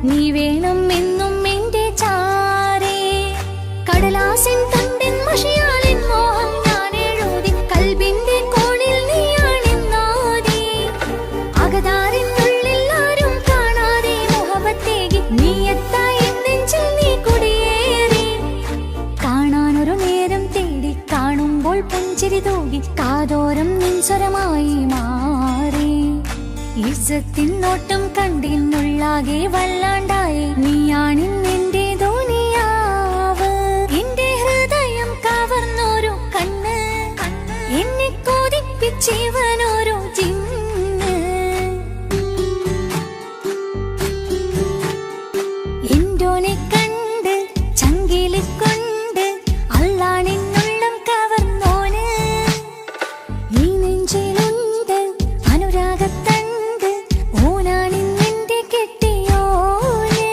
നീ വേണം എന്നും എന്റെ ചാരേ. കടലാസിൻ തണ്ടിൻ മഷിയാലിൻ മോഹം ഞാൻ എഴുതി കൽബിന്റെ കോണിൽ നീയാണെന്നോതി. അകതാരിനുള്ളിൽ ആരും കാണാതെ മുഹബത്തേകി നീ എത്തായി നെഞ്ചിൽ നീ കുടിയേറി. കാണാനൊരു നേരം തേടി കാണുമ്പോൾ പുഞ്ചിരി തൂകി കാതോരം നിൻസ്വരമായി മാറി. ഇസ്സത്തിൻ നോട്ടം കണ്ടിന്നുള്ളാകെ വല്ലാണ്ടായി നീയാണിന്നെന്റെ ദുനിയാവ്. എന്റെ ഹൃദയം കവർന്നോരോ കണ്ണ് എന്നെ കൊതിപ്പിച്ചിവനോരോ ജിന്ന്. എന്തോനെ കണ്ട് ചങ്കിലി കൊണ്ട് അല്ലാണെന്നുള്ളം കവർന്നോന്. ഈ നെഞ്ചിലുണ്ട് അനുരാഗത്തണ്ട് ഓനാണിന്നെന്റെ കെട്ടിയോന്.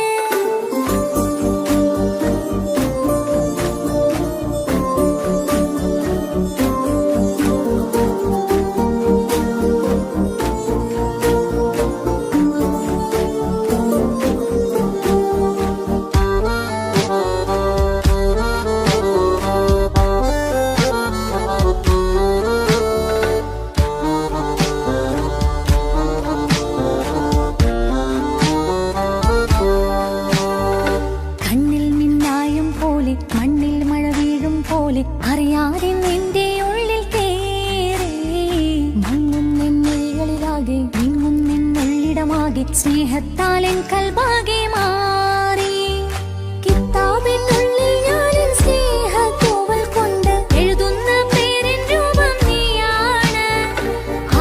കണ്ണിൽ മിന്നായം പോലെ മണ്ണിൽ മഴ വീഴും പോലെ അറിയാതെ നിന്റെ ഉള്ളിൽ കേറി. മങ്ങുന്നെന്നുള്ളിലാകെ നീങ്ങുന്നെന്നുള്ളിടമാകെ സ്നേഹത്താലെൻ കൽബാകെ മാറി. കിതാബിനുള്ളിൽ ഞാനെൻ സ്നേഹത്തൂവൽ കൊണ്ട് എഴുതുന്ന പേരിൻ രൂപം നീയാണ്.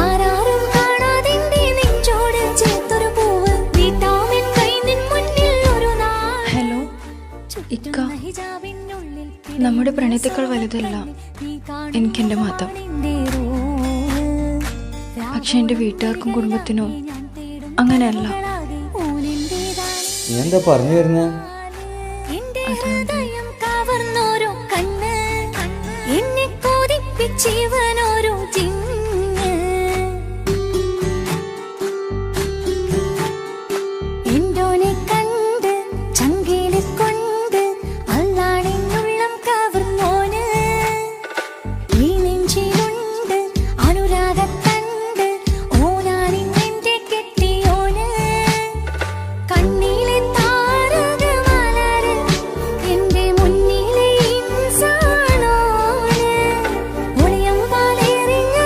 ആരാരും കാണാതെന്റെ നെഞ്ചോട് ചേർത്തൊരു പൂവ് വീട്ടാമെൻ കൈ നിൻ മുന്നിൽ ഒരു നാൾ.
ഹലോ ഇക്ക, നമ്മുടെ പ്രണയത്തേക്കാൾ വലുതല്ല എനിക്കെന്റെ മതം. പക്ഷെ എന്റെ വീട്ടുകാർക്കും കുടുംബത്തിനോ അങ്ങനെയല്ല.
നീ എന്താ പറഞ്ഞു വരുന്നേ?
ഹൃദയം കവർന്നോരോ കണ്ണ് എന്നെ കൊതിപ്പിച്ചിവനോരോ ജിന്ന്. എന്തോനെ കണ്ട് ചങ്കിലി കൊണ്ട് അല്ലാണെന്നുള്ളം കവർന്നോന്. ഈ നെഞ്ചിലുണ്ട് അനുരാഗത്തണ്ട് ഓനാണിന്നെന്റെ കെട്ടിയോന്. കണ്ണിലെ താരകമലര് എന്റെ മുന്നിലെ ഇൻസാണോന്. ഒളിയം പാലെറിഞ്ഞ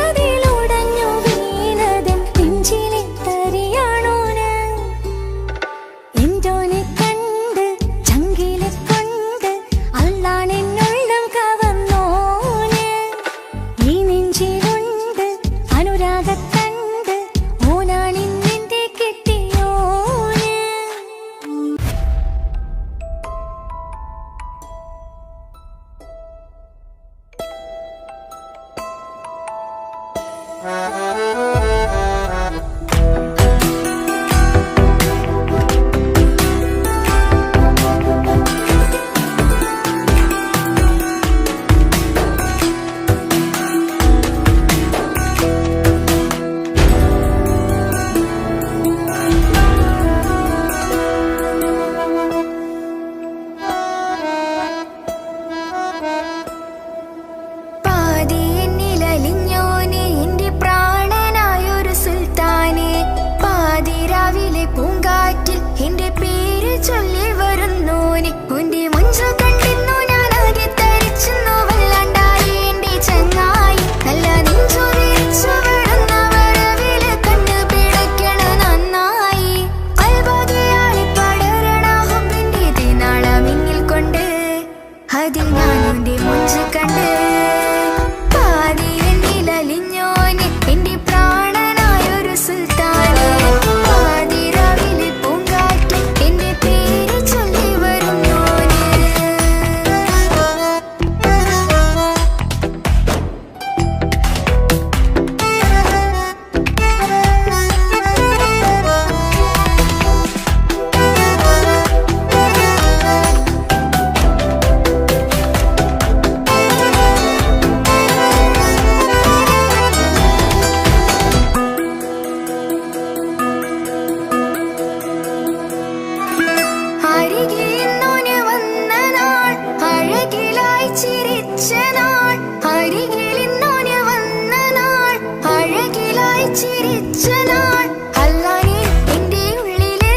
വിളിച്ച നാൾ അരികിൽ ഇന്നോന് വന്ന നാൾ അഴകിലായി ചിരിച്ച നാൾ അല്ലാനെ എന്റെ ഉള്ളില്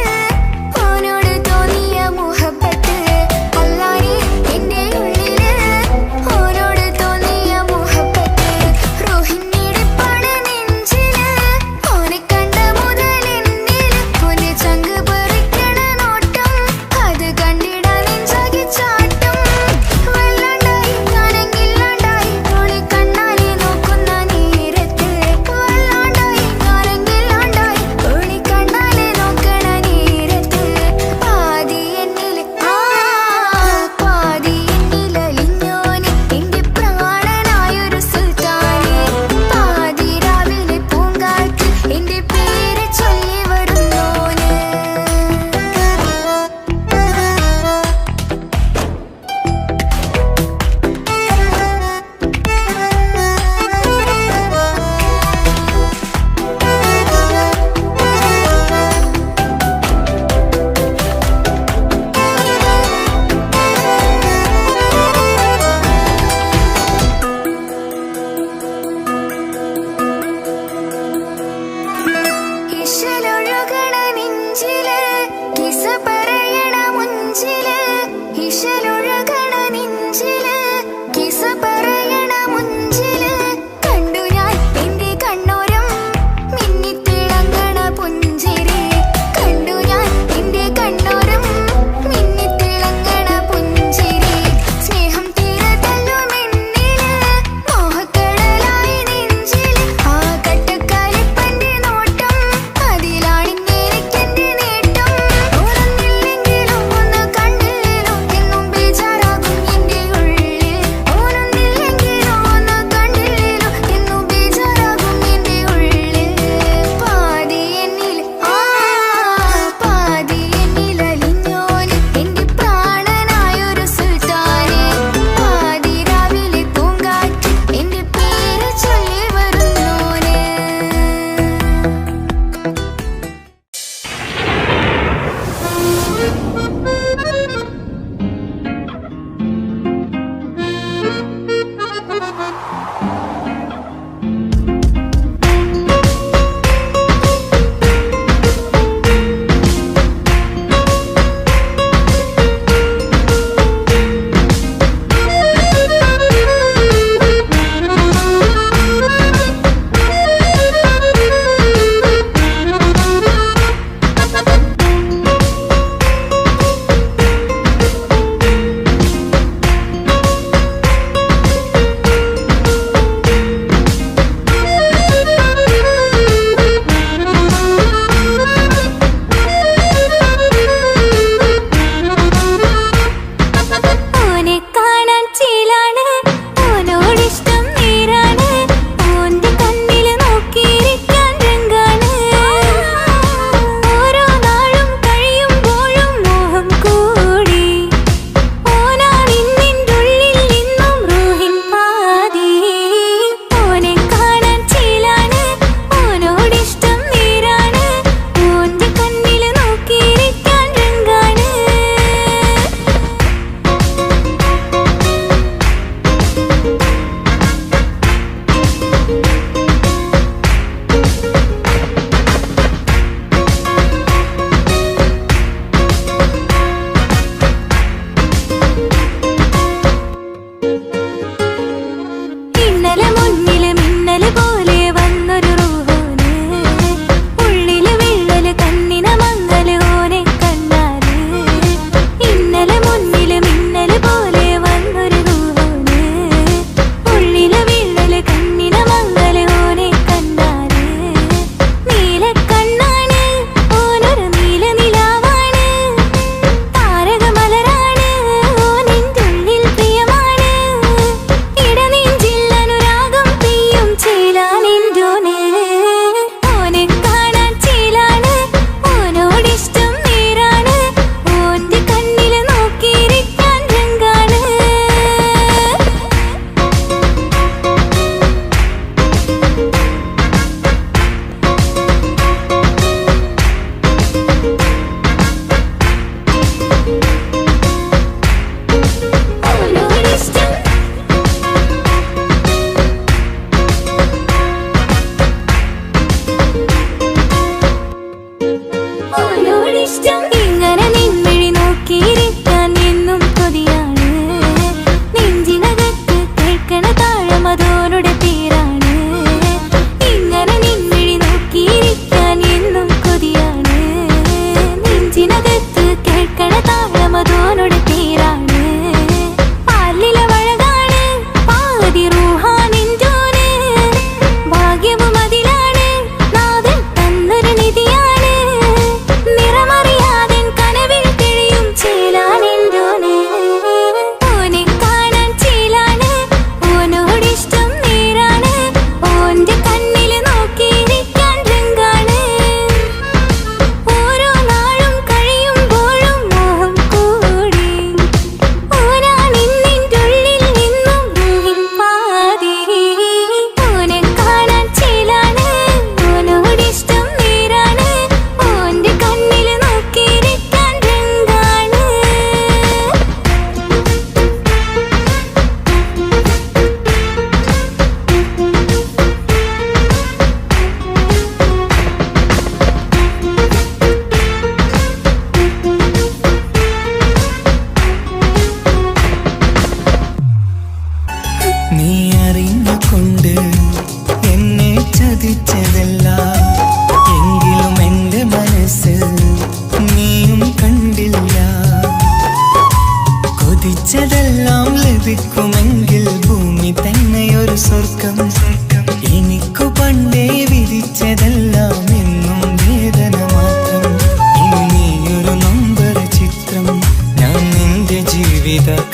ഓനോട് തോന്നിയ മുഹബത്ത് അല്ലാനെ എന്റെ ഉള്ളില് ഓനോട് തോന്നിയ മുഹബത്ത് റോഹിണിയുടെ നെഞ്ചില് ഓനെ കണ്ട മുതൽ എന്നില് ഓനെ ചങ്ക് പറിക്കണ നോട്ടം അത് കണ്ടിട നെഞ്ചാകി ചാട്ടം വല്ലാണ്ടായി ഞാനെങ്കില്ല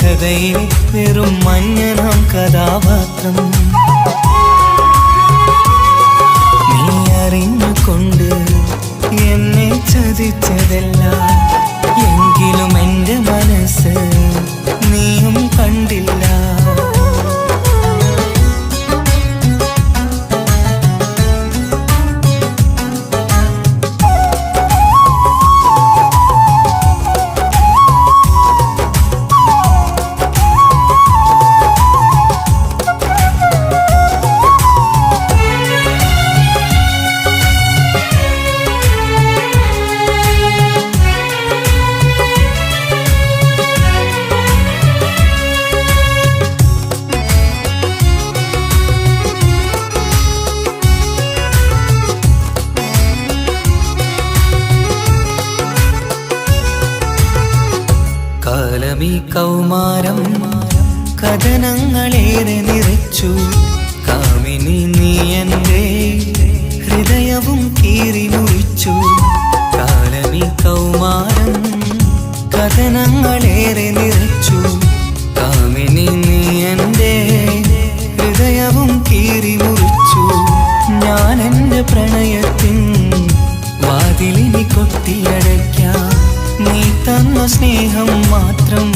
കഥയിൽ വെറും മഞ്ഞനാം കഥാപാത്രം. നീ അറിഞ്ഞുകൊണ്ട് എന്നെ ചതിച്ചതല്ല, എങ്കിലും എൻ്റെ മനസ്സ് നീയും കണ്ടില്ല. കാലമീ കൗമാരം കഥനങ്ങളേറെ നിറച്ചു. കാമിനി നീ എൻ്റെ ഹൃദയവും കീറി മുറിച്ചു. കാലമീ കൗമാരം കഥനങ്ങളേറെ നിറച്ചു. കാമിനി നീ എൻ്റെ ഹൃദയവും കീറി മുറിച്ചു. ഞാൻ എൻ്റെ പ്രണയത്തിൻ വാതിലിനി കൊട്ടിയടയ്ക്കാം. നീ തന്ന സ്നേഹം മാത്രം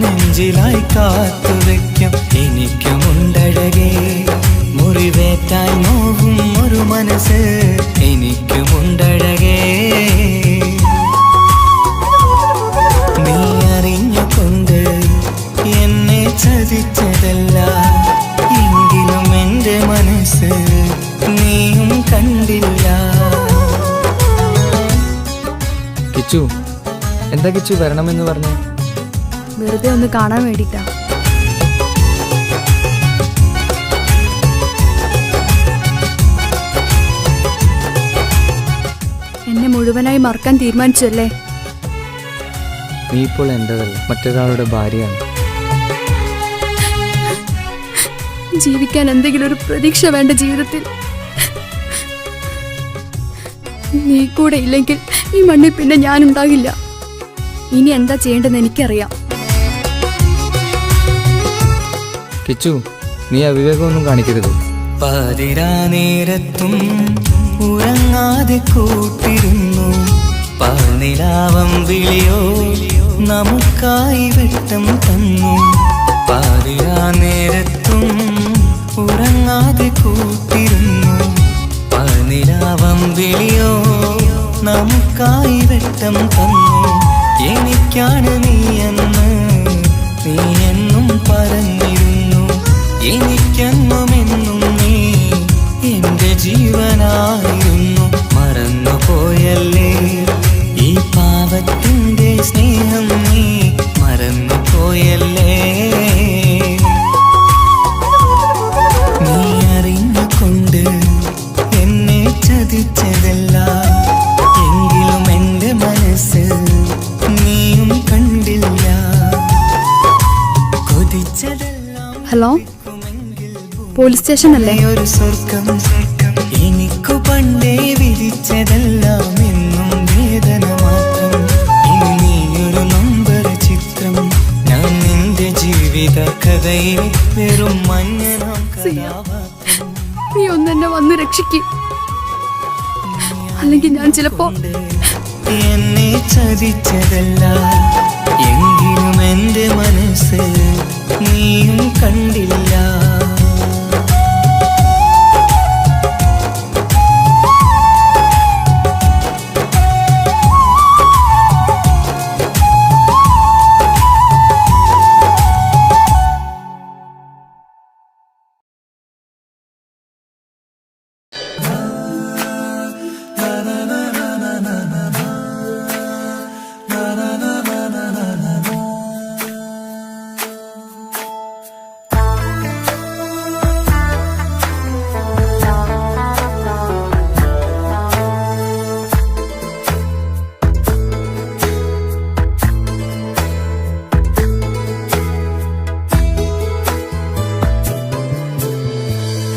നെഞ്ചിലായി കാത്തുവെക്കാം. എനിക്കുമുണ്ടഴകേ മുറിവേറ്റാൽ നോവും ഒരു മനസ്സ്, എനിക്കുമുണ്ടഴകേ. നീ അറിഞ്ഞുകൊണ്ട് എന്നെ ചതിച്ചതല്ല, എങ്കിലും എൻ്റെ മനസ്സ് നീയും കണ്ടില്ല.
കിച്ചു, എന്താ കിച്ചു വരണമെന്ന് പറഞ്ഞു?
വെറുതെ ഒന്ന് കാണാൻ വേണ്ടിട്ടാ. എന്നെ മുഴുവനായി മറക്കാൻ തീരുമാനിച്ചല്ലേ?
നീ ഇപ്പോൾ എൻ്റെതല്ല, മറ്റൊരാളുടെ ഭാര്യയാണ്.
ജീവിക്കാൻ എന്തെങ്കിലും ഒരു പ്രതീക്ഷ വേണ്ട ജീവിതത്തിൽ. നീ കൂടെ ഇല്ലെങ്കിൽ ഈ മണ്ണിൽ പിന്നെ ഞാനുണ്ടാകില്ല. ഇനി എന്താ ചെയ്യേണ്ടതെന്ന് എനിക്കറിയാം.
കിച്ചു, നീ അവിവേകമൊന്നും കാണിക്കരുത്.
പാതിരാ നേരത്തും ഉറങ്ങാതെ കൂട്ടിരുന്നു. പാൽനിലാവം വിളിയോ നമുക്കായി വെട്ടം തന്നു. പാതിരാ നേരത്തും ഉറങ്ങാതെ കൂട്ടിരുന്നു. പാൽനിലാവം വിളിയോ നമുക്കായി വെട്ടം തന്നു. എനിക്കാണ് നീയെന്ന് നീ എന്നും പറഞ്ഞിരുന്നു. എനിക്കെന്നുമെന്നും നീ എൻ്റെ ജീവനായിരുന്നു. മറന്നുപോയല്ലേ ഈ പാവത്തിൻ്റെ സ്നേഹം, നീ മറന്നുപോയല്ലേ. നീ അറിഞ്ഞുകൊണ്ട് എന്നെ ചതിച്ചതല്ല, എങ്കിലും എൻ്റെ മനസ്സ് നീയും കണ്ടില്ല. കൊതിച്ചതെല്ലാം
ഹലോ, പോലീസ് സ്റ്റേഷൻ അല്ലേ?
ഒരു സ്വർഗം എനിക്കു പണ്ടേ വിധിച്ചതെല്ലാം എന്നും വേദന മാത്രം. ഇനി നീയൊരു നമ്പർ ചിത്രം, ഞാൻ നിന്റെ ജീവിത കഥയിൽ വെറും മഞ്ഞനാം കഥാപാത്രം.
നീ ഒന്നെന്നെ വന്ന് രക്ഷിക്ക്, അല്ലെങ്കിൽ ഞാൻ ചിലപ്പോ.
എന്നെ ചതിച്ചതല്ല, എങ്കിലും എൻ്റെ മനസ്സ് നീയും കണ്ടില്ല.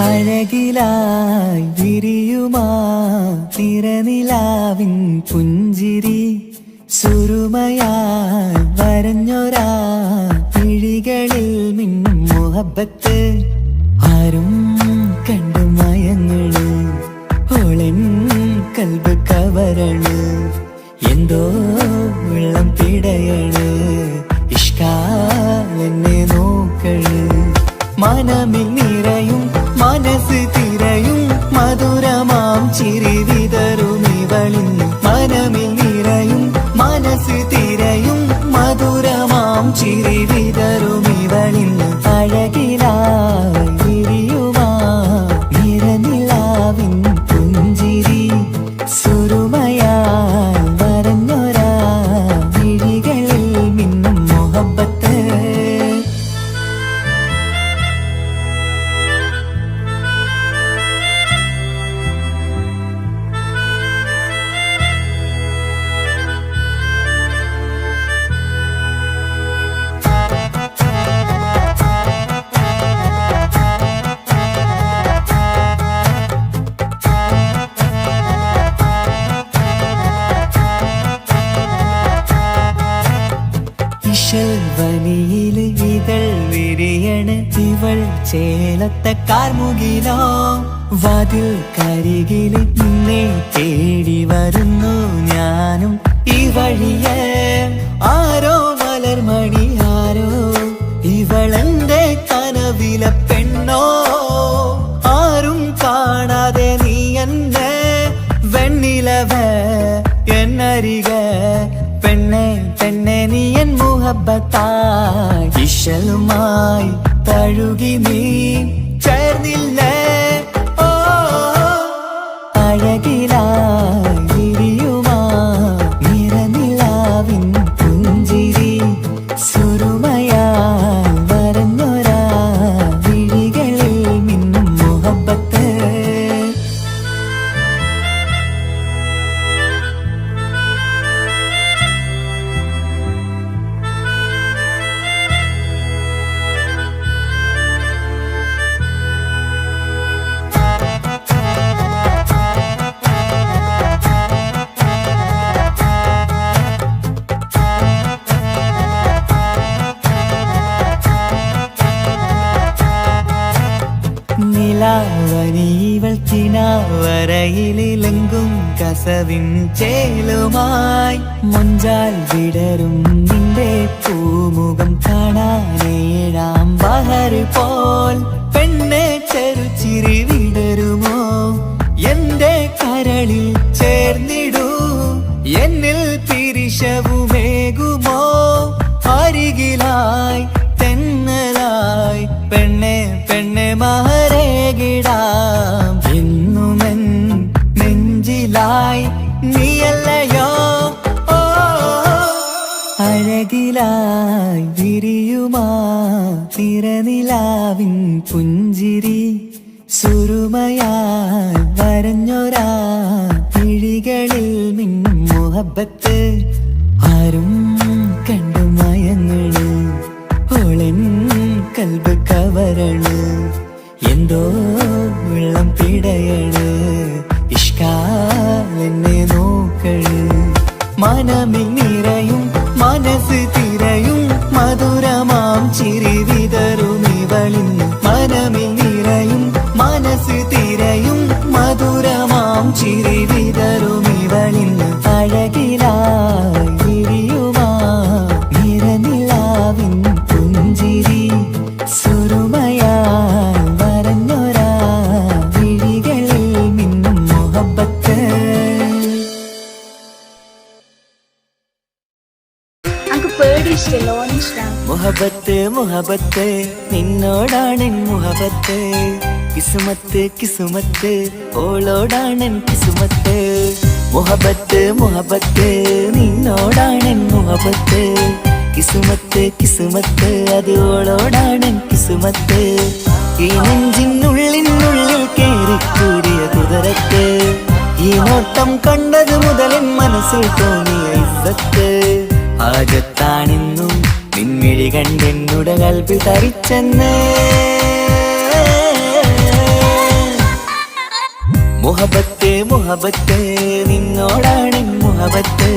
അഴകിലായി വിരിയുമാ തിരനിലാവിൻ പുഞ്ചിരി സുരുമയായി വരഞ്ഞൊരാ പിഴി മിഴികളിൽ മിന്നും മുഹബത്ത് ആരും കണ്ടു മയങ്ങള് ഓളൻ കൽബ് കവരണ് എന്തോ വെള്ളം പിടയണ് ഇഷ്കാലെന്നെ നോക്കള് മനമിൽ നിറയും മനസ്സ് തിരയും മധുരമാം ചിരി വിതറും ഇവളിന്ന് മനമിൽ നിറയും മനസ്സ് തിരയും മധുരമാം ചിരി വിതറും ഇവളിന്ന് അഴകിലായി വിരിയുമാ നിറനിലാവിൻ പുഞ്ചിരി സുറുമയാൽ വരഞ്ഞൊരാ വിഴികളിൽ മിന്നും മുഹബത്ത് വനിയില് ഇതൾ വിരിയണ് ഇവൾ ചേലത്തെ കാർമുകിലോ വാതിൽ കരികില് നിന്നെ തേടി വരുന്നു ഞാനും ഈ വഴിയെ ആരോ മലർമണി ആരോ ഇവളെന്റെ കനവിലെ പെണ്ണോ ആരും കാണാതെ നീ എന്നെ വെണ്ണിലവ എന്നരിക പെണ്ണെ പെണ്ണെ നീ എൻ മുഹബത്തായി ഇശലുമായി തഴുകി നീ ചേർന്നില്ലേ ഓ അഴകിലായി വിരിയുമാ നിറനിലാവിൻ പുഞ്ചിരി സുറുമയാൽ വരഞ്ഞൊരാ വിഴികളിൽ മിന്നും മുഹബത്ത് നിലാവനിവൾ കിനാവരയിലെങ്കും കസവിൻ ചേലുമായി മുഞ്ചാൽ വിടരും നിന്റെ പൂമുഖം കാണാനേഴാം ബഹർ പോൽ പെണ്ണെ ചെറുചിരി വിടരുമോ എന്റെ കരളിൽ ചേർന്നിടൂ എന്നിൽ പിരിശവുമേകുമോ അരികിലായി തെന്നലായി പെണ്ണെ പെണ്ണെ മഹരേകിടാം എന്നുമെൻ നെഞ്ചിലായി നീയല്ലയോ ഓ അഴകിലായി വിരിയുമാ തിരനിലാവിൻ പുഞ്ചിരി സുറുമയാൽ വരഞ്ഞൊരാ വിഴികളിൽ മിന്നും മുഹബത്ത് ആരും കണ്ടു മയങ്ങള് ഓളൻ കൽബ് കവരണ് എന്തോ വെള്ളം പിടയണ് ഇഷ്കാലെന്നെ നോക്കള് മനമിൽ നിറയും മനസ്സ് തിരയും മധുരമാം ചിരി വിതറും ഇവളിന്ന് മനമിൽ നിറയും മനസ്സ് തിരയും മധുരമാം ചിരി വിതറും ഇവളിന്ന് അഴകിലായി വിരിയുമാ നിറനിലാവിൻ പുഞ്ചിരി സുറുമയാൽ വരഞ്ഞൊരാ വിഴികളിൽ മിന്നും മുഹബത്ത് മുഹബത്ത് മുഹബത്ത് നിന്നോടാണെൻ മുഹബത്ത് കിസുമത്ത് കിസുമത്ത് ഓളോടാണെൻ കിസുമത്ത് മുഹബത്ത് മുഹബത്ത് നിന്നോടാണെൻ മുഹബത്ത് കിസുമത്ത് കിസുമത്ത് അത് ഓളോടാണെൻ കിസുമത്ത് ഈ നെഞ്ചിനുള്ളിനുള്ളിൽ കേറിക്കൂടിയ കുതിരത്ത് ഈ നോട്ടം കണ്ടത് മുതലൻ മനസ്സിൽ തോന്നിയ ഇസ്സത്ത് ആകത്താണെന്നും നിൻമിഴി കണ്ടെന്നുടെ കൽപ്പിൽ തരിച്ചെന്ന് മുഹബത്ത് മുഹബത്ത് നിന്നോടാണ് മുഹബത്ത്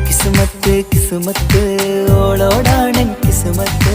കിസുമത്ത് കിസുമത്ത് കിസുമത്ത് ഓളോടാണ് കിസുമത്ത്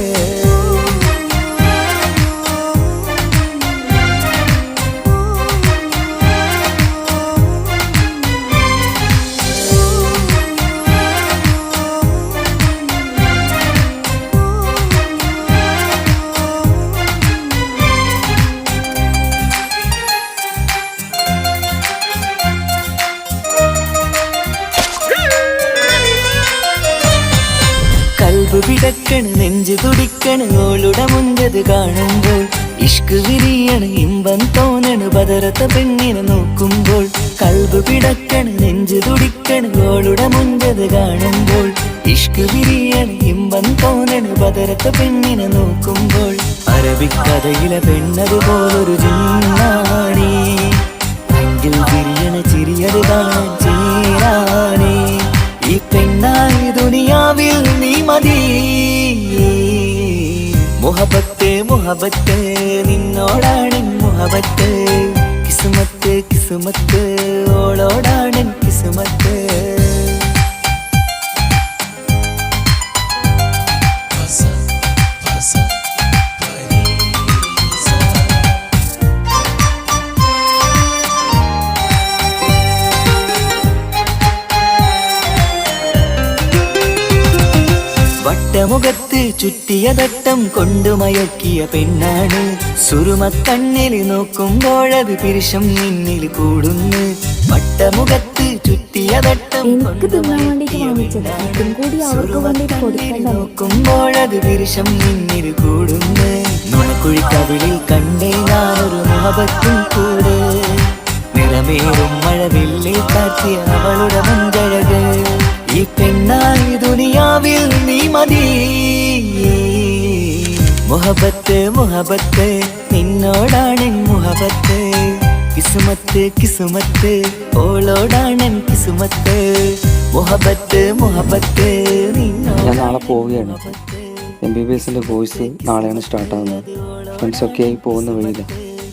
കൽബ് പിടക്കണ് നെഞ്ചു തുടിക്കണ് ഓളുടെ മുഞ്ചത് കാണുമ്പോൾ ഇഷ്ക് വിരിയണ് ഇമ്പം തോന്നണ് ബദറത്ത പെണ്ണിനെ നോക്കുമ്പോൾ കൽബ് പിടക്കണ് നെഞ്ചു തുടിക്കണ് ഓളുടെ മുഞ്ചത് കാണുമ്പോൾ ഇഷ്ക് വിരിയണ് ഇമ്പം തോന്നണ് ബദറത്ത പെണ്ണിനെ നോക്കുമ്പോൾ അറബിക്കഥയിലെ പെണ്ണതുപോലൊരു ജിന്നാണി അങ്കിൽ വിരിയണ ചിരിയത് കാണാൻ ചേരാനേ ഈ പെണ്ണായി ദുനിയാവിൽ നീ മതി മുഹബത്ത് മുഹബത്ത് നിന്നോടാണ് മുഹബത്ത് കിസുമത്ത് കിസുമത്ത് ഓളോടാണ് കിസുമത്ത് വട്ടമുഖത്ത് ചുറ്റിയ തട്ടം കൊണ്ടു മയക്കിയ പെണ്ണാണ് സുറുമക്കണ്ണിൽ നോക്കുമ്പോഴത് പിരിശം നിന്നിൽ കൂടുന്നു വട്ടമുഖത്ത് ചുറ്റിയ തട്ടം കൊണ്ടു മയക്കിയ നോക്കുമ്പോഴത് പിരിശം നിന്നിൽ കൂടുന്നു നുണക്കുഴിക്കവിളിൽ കണ്ടേ ഞാനൊരു മുഹബത്തും കൂടെ നിറമേറും മഴവില്ലിൽ കാറ്റിയ അവളുടെ മഞ്ചഴക് ഈ പെണ്ണായി ദുനിയാവിൽ നീ മതി മുഹബത്ത് മുഹബത്ത് നിന്നോടാണ് മുഹബത്ത് കിസുമത്ത് കിസുമത്ത് ഓളോടാണ് കിസുമത്ത് മുഹബത്ത് മുഹബത്ത്
ഞാൻ നാളെ പോവുകയാണ്. MBBSന്റെ കോഴ്സ് നാളെയാണ് സ്റ്റാർട്ടാകുന്നത്. ഫ്രണ്ട്സൊക്കെ ആയി പോകുന്ന വഴിയില്ല.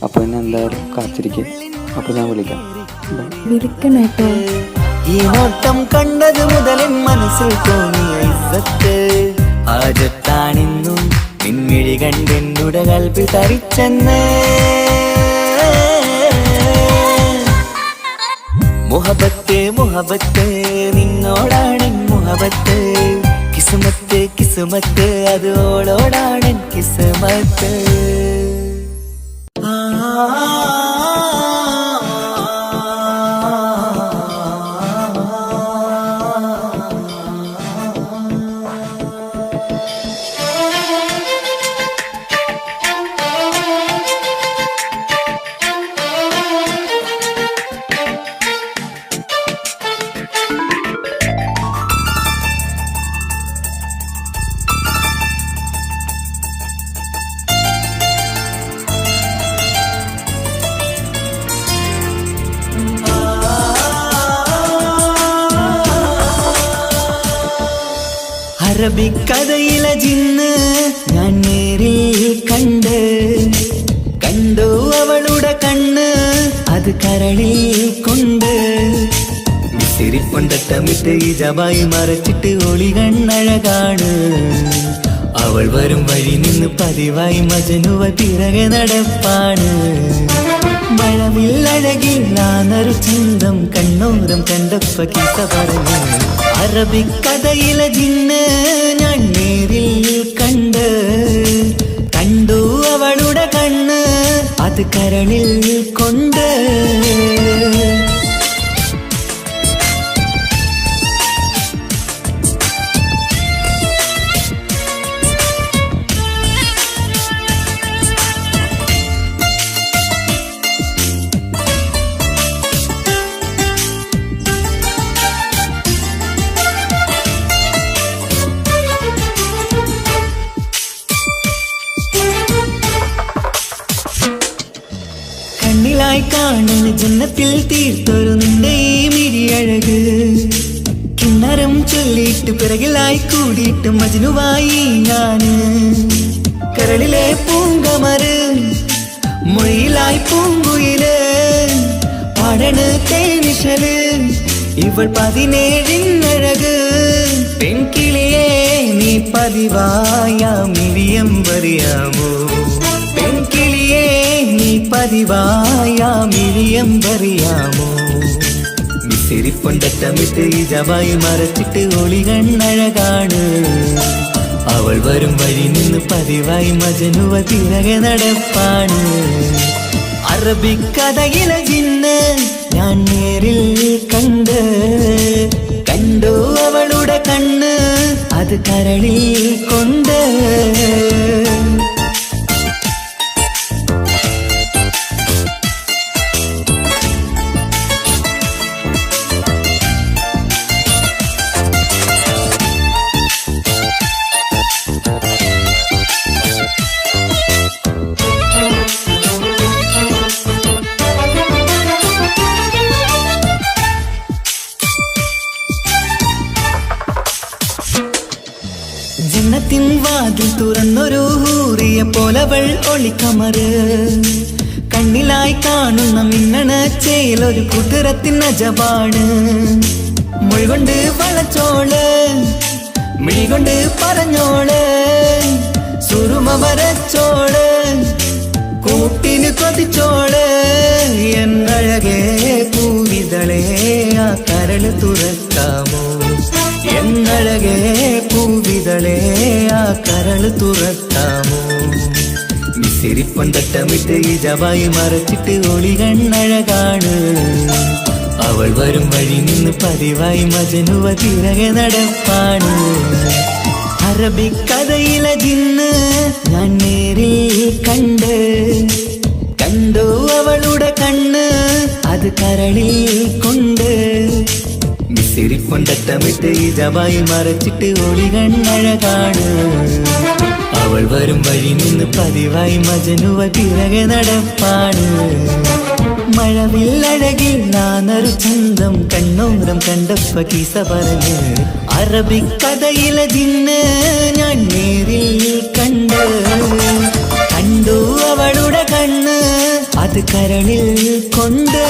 അപ്പോൾ എന്നെ എന്തായാലും കാത്തിരിക്കും. അപ്പോൾ ഞാൻ വിളിക്കാം.
വിളിക്കണേട്ടോ.
ഈ നോട്ടം കണ്ടത് മുതലൻ മനസ്സിൽ തോന്നിയ ഇസ്സത്ത് ആജത്താണിന്നും പിൻമിഴി കണ്ടെന്നുടെ കൽപ്പിൽ തരിച്ചെന്ന് മുഹബത്ത് മുഹബത്ത് നിന്നോടാണ് മുഹബത്ത് കിസുമത്ത് കിസുമത്ത് അത് ഓളോടാണ് കിസുമത്ത് അറബിക്കഥയിലെ ജിന്ന് ഞാൻ നേരിൽ കണ്ടു അവളുടെ കണ്ണ് അത് കരളിൽ കൊണ്ട് വിസിരിപ്പൊണ്ടട്ടമിട്ട് ഈ ജബായി മറച്ചിട്ട് ഒളി കണ്ണഴകാണ് അവൾ വരും വഴി നിന്ന് പതിവായി മജനുവ തിരകെ നടപ്പാണ് മഴവില്ലഴകില്ലാന്നൊരു ചന്തം കണ്ണോരം കണ്ടപ്പ കീസ പറഞ്ഞു അറബിക്കഥയിലെ ജിന്ന് ഞാൻ നേരിൽ കണ്ടു അവളുടെ കണ്ണ് അത് കരളിൽ കൊണ്ട് കണ്ണിലായി കാണുന്ന ജന്നത്തിൽ തീർത്തൊരു നിന്റെ ഈ മിഴിയഴക് കിണ്ണരം ചൊല്ലിയിട്ട് പിറകിലായി കൂടിയിട്ട് മജ്നുവായി ഞാന് കരളിലെ പൂങ്കമര് മൊഴിയിലായി പൂങ്കുയില് പാടണ് തേനിശല് ഇവൾ 17 പെൺകിളി പതിവായാമിഴിയമ്പറിയാമോ പെൺകിളിയേ നീ പതിവായാമിഴിയമ്പറിയാമോ മിസിരിപ്പൊണ്ടട്ടമിട്ട് ഈ ജവായി മറച്ചിട്ട് ഒളി കണ്ണഴകാണ് അവൾ വരും വഴി നിന്ന് പതിവായി മജനുവ തിരകെ നടപ്പാണ് അറബിക്കഥയിലെ ജിന്ന് ഞാൻ നേരിൽ കണ്ടു അവളുടെ കണ്ണ് അത് കരളിൽ കൊണ്ട് ജന്നത്തിൻ വാതിൽ തുറന്നൊരു ഹൂറിയ പോലവൾ ഒളിക്കമറ് കണ്ണിലായി കാണുന്ന മിന്നണ ചേലൊരു കുതിരത്തിൻ അജപാണ് മൊഴികൊണ്ട് വളച്ചോള് മിഴികൊണ്ട് പറഞ്ഞോള് സുറുമ വരച്ചോള് കൂട്ടിന് കൊതിച്ചോള് എന്നഴകേ പൂവിതളേ ആ കരള് തുറക്കാമോ എന്നഴകേ പൂവിതളേ ആ കരള് തുറക്കാമോ മിസിരിപ്പൊണ്ടട്ടമിട്ട് ഈ ജവായി മറച്ചിട്ട് ഒളി കണ്ണഴകാണ് അവൾ വരും വഴി നിന്ന് പതിവായി മജനുവ തിരകെ നടപ്പാണ് അറബിക്കഥയിലെ ജിന്ന് ഞാൻ നേരിൽ കണ്ടു അവളുടെ കണ്ണ് അത് കരളിൽ കൊണ്ട് മിസിരിപ്പൊണ്ടട്ടമിട്ട് ഈ ജവായി മറച്ചിട്ട് ഒളി കണ്ണഴകാണ് അവൾ വരും വഴി നിന്ന് പതിവായി മജനുവ തിരകെ നടപ്പാണ് മഴവില്ലഴകിൽ നാനൊരു ചന്തം കണ്ണോരം കണ്ടപ്പ കീസ പറഞ്ഞ് അറബിക്കഥയിലെ ജിന്ന് ഞാൻ നേരിൽ കണ്ടു അവളുടെ കണ്ണ് അത് കരളിൽ കൊണ്ട്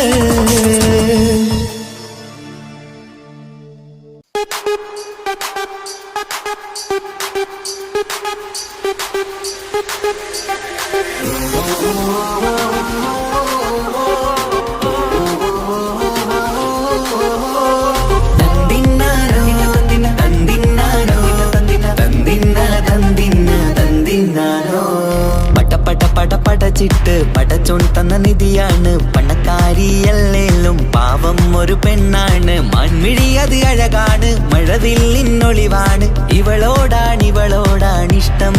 പടച്ചിട്ട് പടച്ചോൻ തന്ന നിധിയാണ് പണക്കാരിയല്ലേലും പാവം ഒരു പെണ്ണാണ് മൺമിഴി അത് അഴകാണ് മഴവില്ലിന്നൊളിവാണ് ഇവളോടാണിഷ്ടം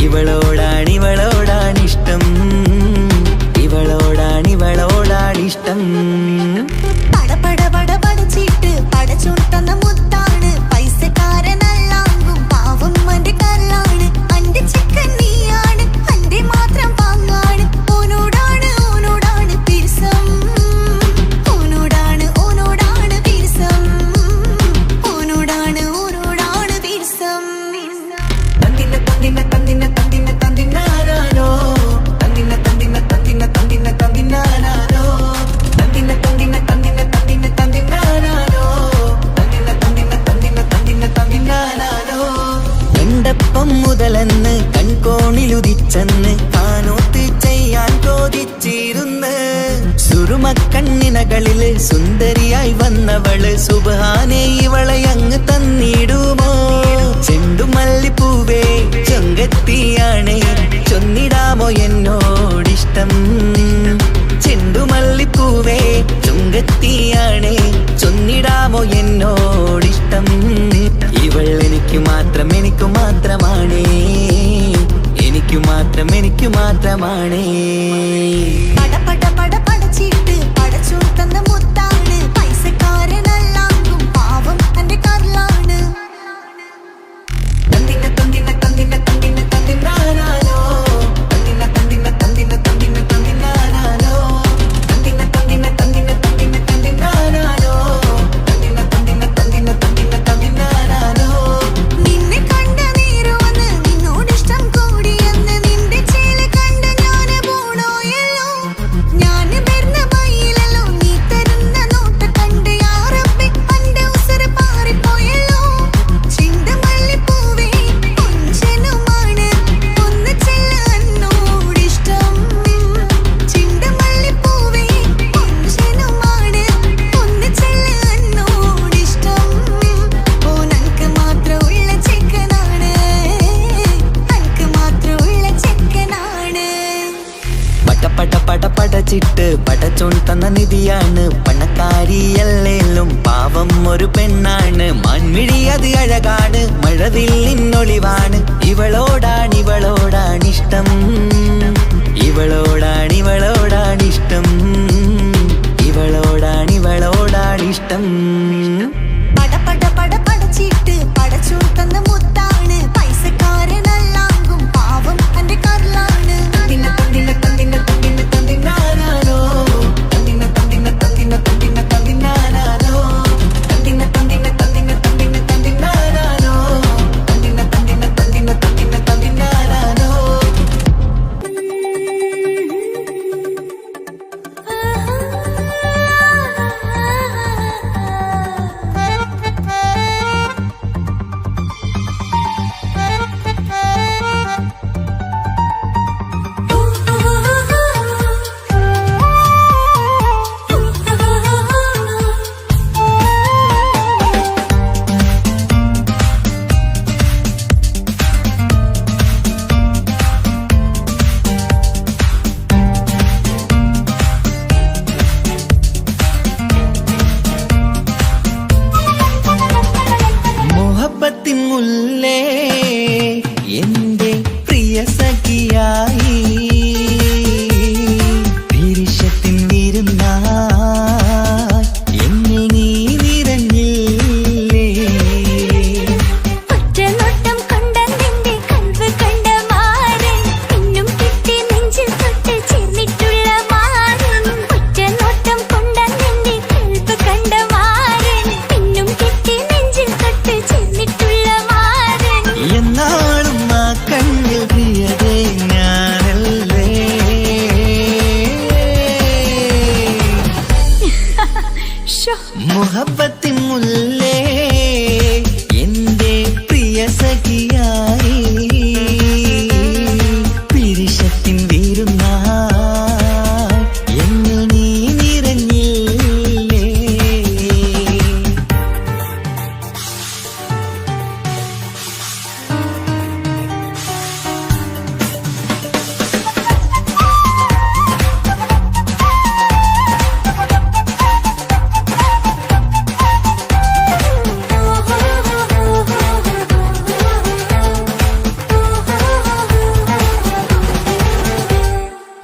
ഇവളോടാണിഷ്ടം ഇവളോടാണിഷ്ടം
പടച്ചിട്ട് പടച്ചോൻ തന്ന മുത്താണ് പൈസക്കാരനല്ലാങ്കും പാവം അന്റെ കരളാണ് അന്റെ ചിക്കൻ നീയാണ് അന്റെ മാത്രം പാങ്ങാണ് ഓനോടാണ് പിരിസം ഓനോടാണ് പിരിസം ഓനോടാണ് പിരിസം
തന്തിനാരോ എണ്ടപ്പം മുതലെന്ന് കൺകോണിലുദിച്ചെന്ന് കാനോത്ത് ചെയ്യാൻ ചോദിച്ചിരുന്ന് സുറുമക്കണ്ണിനകളില് സുന്ദരിയായി വന്നവള് സുബ്ഹാനേ ഇവളെ അങ്ങ് തന്നിടുമോ ചെണ്ടുമല്ലിപ്പൂവേ ചൊങ്കത്തിയാണ് ചൊന്നിടാമോ എന്നോടിഷ്ടം ചെണ്ടുമല്ലിപ്പൂവേ ചൊങ്കത്തിയാണ് ചൊന്നിടാമോ എന്നോടിഷ്ടം ഇവൾ എനിക്ക് മാത്രമാണേ എനിക്ക് മാത്രമാണേ
പടച്ചിട്ട് പടച്ചോൻ തന്ന മുത്താണ് പൈസക്കാരനല്ലാങ്കും പാവം അന്റെ കരളാണ് നിന്നെ കണ്ട നേരുവന്ന് നിന്നോടിഷ്ടം കൂടിയെന്ന് നിന്റെ ചേല കണ്ട ഞാന് പോണോയല്ലോ
ഒരു പെണ്ണാണ്, മാൻമിഴി അത് അഴകാണ്, മഴവില്ലിന്നൊളിവാണ്. ഇവളോടാണിഷ്ടം, ഇവളോടാണിഷ്ടം, ഇവളോടാണിഷ്ടം.
പട പട പട പടച്ചിട്ട് പടച്ചോൻ തന്ന മുത്താണ്, പൈസക്കാരനല്ലാങ്കും പാവം എന്റെ കർലാണ്. തന്തിന തന്തിന തന്തിന തന്തിന തന്തിനാനാനോ, തന്തിന തന്തിന തന്തിന തന്തിന തന്തിനാനാനോ, തന്തിന തന്തിന തന്തിന തന്തിന തന്തിനാനാനോ, തന്തിന തന്തിന തന്തിന തന്തിന തന്തിനാനാനോ.
മുഹബത്തിൻ മുല്ലേ എന്റെ പ്രിയ സഖിയായി, തിരിശത്തിൻ വിരുന്നായി എന്നിൽ നീ നിറഞ്ഞില്ലേ.
ഒറ്റനോട്ടം കൊണ്ടെന്റെ കൽവ് കണ്ട മാരൻ, പിന്നും കിട്ടി നെഞ്ചിൽ തൊട്ട് ചേർന്നിട്ടുള്ള മാരൻ. ഒറ്റനോട്ടം കൊണ്ടെന്റെ കൽവ് കണ്ട മാരൻ, പിന്നും കിട്ടി നെഞ്ചിൽ തൊട്ട് ചേർന്നിട്ടുള്ള മാരൻ.
എന്നാളും ആ കണ്ണിൽ പ്രിയതേ ഞാനല്ലേ. മുഹബത്തിൻ മുല്ലേ എന്റെ പ്രിയ സഖിയായി, പിരിശത്തിൻ വിരുന്നായി എന്നിൽ നീ നിറഞ്ഞില്ലേ.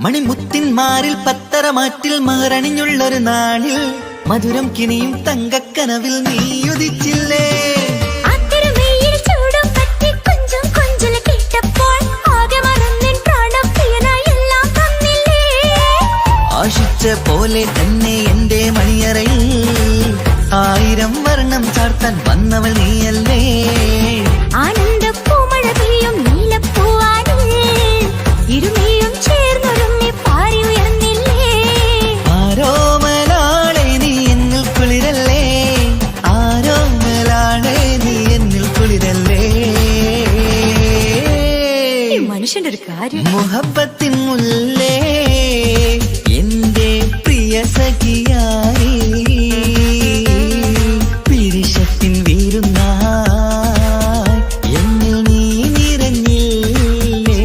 മണിമുത്തിന്മാരിൽ പത്തരമാറ്റിൽ മഹറണിഞ്ഞുള്ളൊരു നാളിൽ, മധുരം കിനിയും തങ്കക്കനവിൽ നീയുദിച്ചില്ലേ.
ആത്തിരമേയിൽ ചൂടും പറ്റി കൊഞ്ചും കൊഞ്ചല് കേട്ടപ്പോൾ ആകെ മറന്നിൻ പ്രാണം പ്രിയനായി എല്ലാം തന്നില്ലേ.
ആശിച്ച പോലെ തന്നെ എന്റെ മണിയറയിൽ 1000 വർണ്ണം ചാർത്താൻ വന്നവൾ നീയല്ലേ.
ആനന്ദ പൂമഴ പെയ്യും നീലപ്പൂവാനിൽ, ഇരുമേയും ചേർന്നൊരുമ്മി പാരി ഉയർന്നില്ലേ.
ആരോമലാളെ നീ എന്നിൽ കുളിരല്ലേ, ആരോമലാളെ നീ എന്നിൽ കുളിരല്ലേ.
മനുഷ്യന്റെ ഒരു കാര്യം.
മുഹബത്തിൻ മുല്ലേ എന്റെ പ്രിയ സഖിയായി, പിരിശത്തിൻ വിരുന്നായി എന്നിൽ നീ നിറഞ്ഞില്ലേ.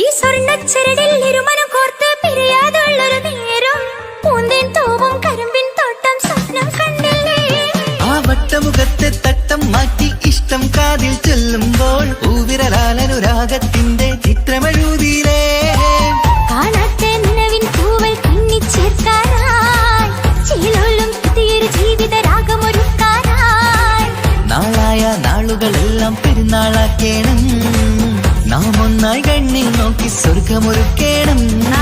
ഈ സ്വർണ്ണച്ചരടിൽ ഇരുമനം കോർത്ത് പിരിയാതുള്ളൊരു നേരം, പൂന്തേൻ തോവും കരിമ്പിൻ തോട്ടം സ്വപ്നം കണ്ടില്ലേ.
ആ വട്ടമുഖത്തെ തട്ടം മാറ്റി ഇഷ്ടം കാതിൽ ചൊല്ലുമ്പോൾ, പൂവിരലാലനുരാഗത്തിന്റെ ചിത്രമെഴുതിയിലേ.
കാണാത്ത നിലവിൻ പൂവൽ കിണ്ണിച്ചേർക്കാനായി, ചീലോലും പുതിയൊരു ജീവിത രാഗമൊരുക്കാനായി.
നാളായ നാളുകളെല്ലാം പെരുന്നാളാക്കേണം, നാം ഒന്നായി കണ്ണിൽ നോക്കി സ്വർഗമൊരുക്കേണം.
ആ